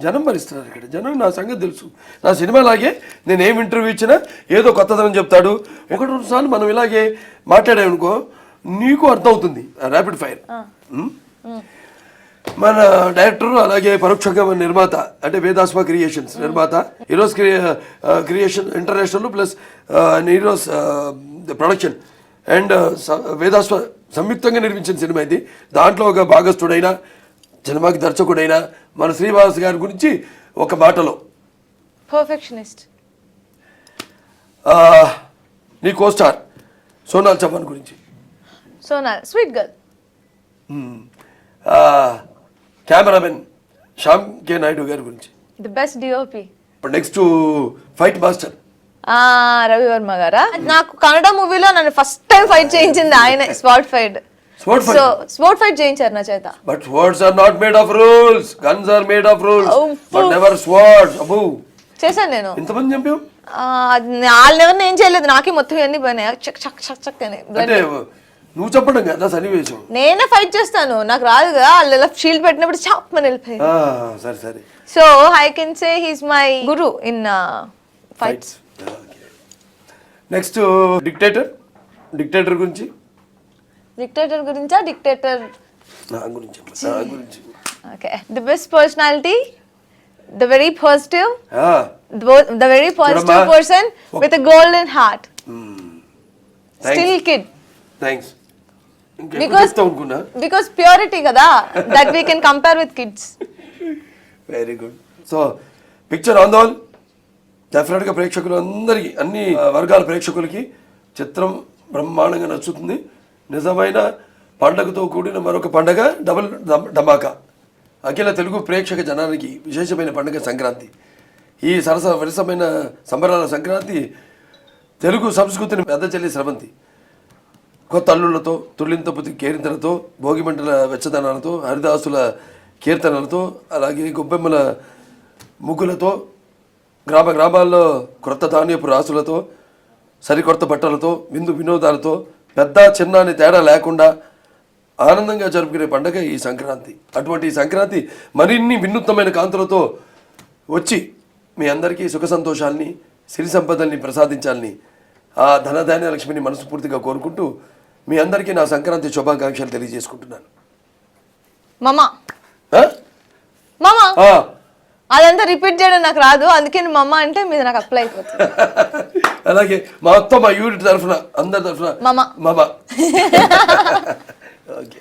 జనం భరిస్తున్నారు ఇక్కడ. జనం నా సంగతి తెలుసు. నా సినిమా లాగే నేను ఏం ఇంటర్వ్యూ ఇచ్చినా ఏదో కొత్తదనం చెప్తాడు. 1-2 సార్లు మనం ఇలాగే మాట్లాడామనుకో నీకు అర్థమవుతుంది. Rapid fire. మన డైరెక్టర్ అలాగే పరోక్షంగా మన నిర్మాత అంటే వేదాస్మ క్రియేషన్స్ నిర్మాత, heroes creation international plus heroes production and వేదాస్మ సంయుక్తంగా నిర్మించిన సినిమా ఇది. దాంట్లో ఒక భాగస్థుడైన సినిమాకి దర్శకుడైన మన శ్రీనివాస్ గారి గురించి ఒక మాటలో. పర్ఫెక్షనిస్ట్. నీ కోస్టార్ సోనాల్ చౌహాన్ గురించి. Sonal sweet girl. Cameraman Shyam K Naidu గారి గురించి. The best DOP. ఇప్పుడు నెక్స్ట్ ఫైట్ మాస్టర్ రవివర్మ గారా. నాకు కన్నడ మూవీలో నన్ను ఫస్ట్ టైం ఫైట్ చేయించింది ఆయన. స్పాట్ ఫైట్ చేయించారు నా చేత. But swords are not made of rules, guns are made of rules, but never swords. అబ్బో చేశాను నేను. ఎంతమంది చంపావు? వాళ్ళని ఎవరిని ఏం చేయలేదు, నాకే మొత్తం అన్ని పోయినాయి చక్ చక్ చక్ చక్ అని. అంటే నువ్వు చెప్పడం కదా సన్నివేశం, నేనే ఫైట్ చేస్తాను, నాకు రాదు కదా. వాళ్ళు షీల్డ్ పెట్టినప్పుడు చాప్ అని వెళ్ళిపోయి. సరే సరే. So I can say he's my Guru in fights. Next dictator గురించి. డిక్టేటర్ గురించా? డిక్టేటర్ నా గురించి. Okay. The best personality, the very positive, the very positive person with a golden heart, still kid. Thanks. Because purity kada, that we can compare with kids. Very good. So picture on the whole డెఫినెట్గా ప్రేక్షకులు అందరికీ, అన్ని వర్గాల ప్రేక్షకులకి చిత్రం బ్రహ్మాండంగా నచ్చుతుంది. నిజమైన పండగతో కూడిన మరొక పండగ డబుల్ ధమాకా. అఖిల తెలుగు ప్రేక్షక జనానికి విశేషమైన పండుగ సంక్రాంతి. ఈ వరుసమైన సంబరాల సంక్రాంతి తెలుగు సంస్కృతిని పెద్ద చెల్లి స్రవంతి. కొత్త అల్లుళ్లతో, తుళ్ళింతపు కేరింతలతో, భోగిమంటల వెచ్చదనాలతో, హరిదాసుల కీర్తనలతో, అలాగే గొబ్బెమ్మల ముగ్గులతో, గ్రామాల్లో క్రొత్త ధాన్యపు రాసులతో, సరికొత్త బట్టలతో, వినోదాలతో, పెద్ద చిన్న అని తేడా లేకుండా ఆనందంగా జరుపుకునే పండుగ ఈ సంక్రాంతి. అటువంటి ఈ సంక్రాంతి మరిన్ని వినూత్నమైన కాంతులతో వచ్చి మీ అందరికీ సుఖ సంతోషాలని, సిరి సంపదల్ని ప్రసాదించాలని ఆ ధనధాన్య లక్ష్మిని మనస్ఫూర్తిగా కోరుకుంటూ మీ అందరికీ నా సంక్రాంతి శుభాకాంక్షలు తెలియజేసుకుంటున్నాను. మామా అదంతా రిపీట్ చేయడం నాకు రాదు, అందుకే మమ్మ అంటే మీద నాకు అప్లై అయిపోతుంది. అలాగే మొత్తం మా యూనిట్ తరఫున అందరి తరఫున మామా ఓకే.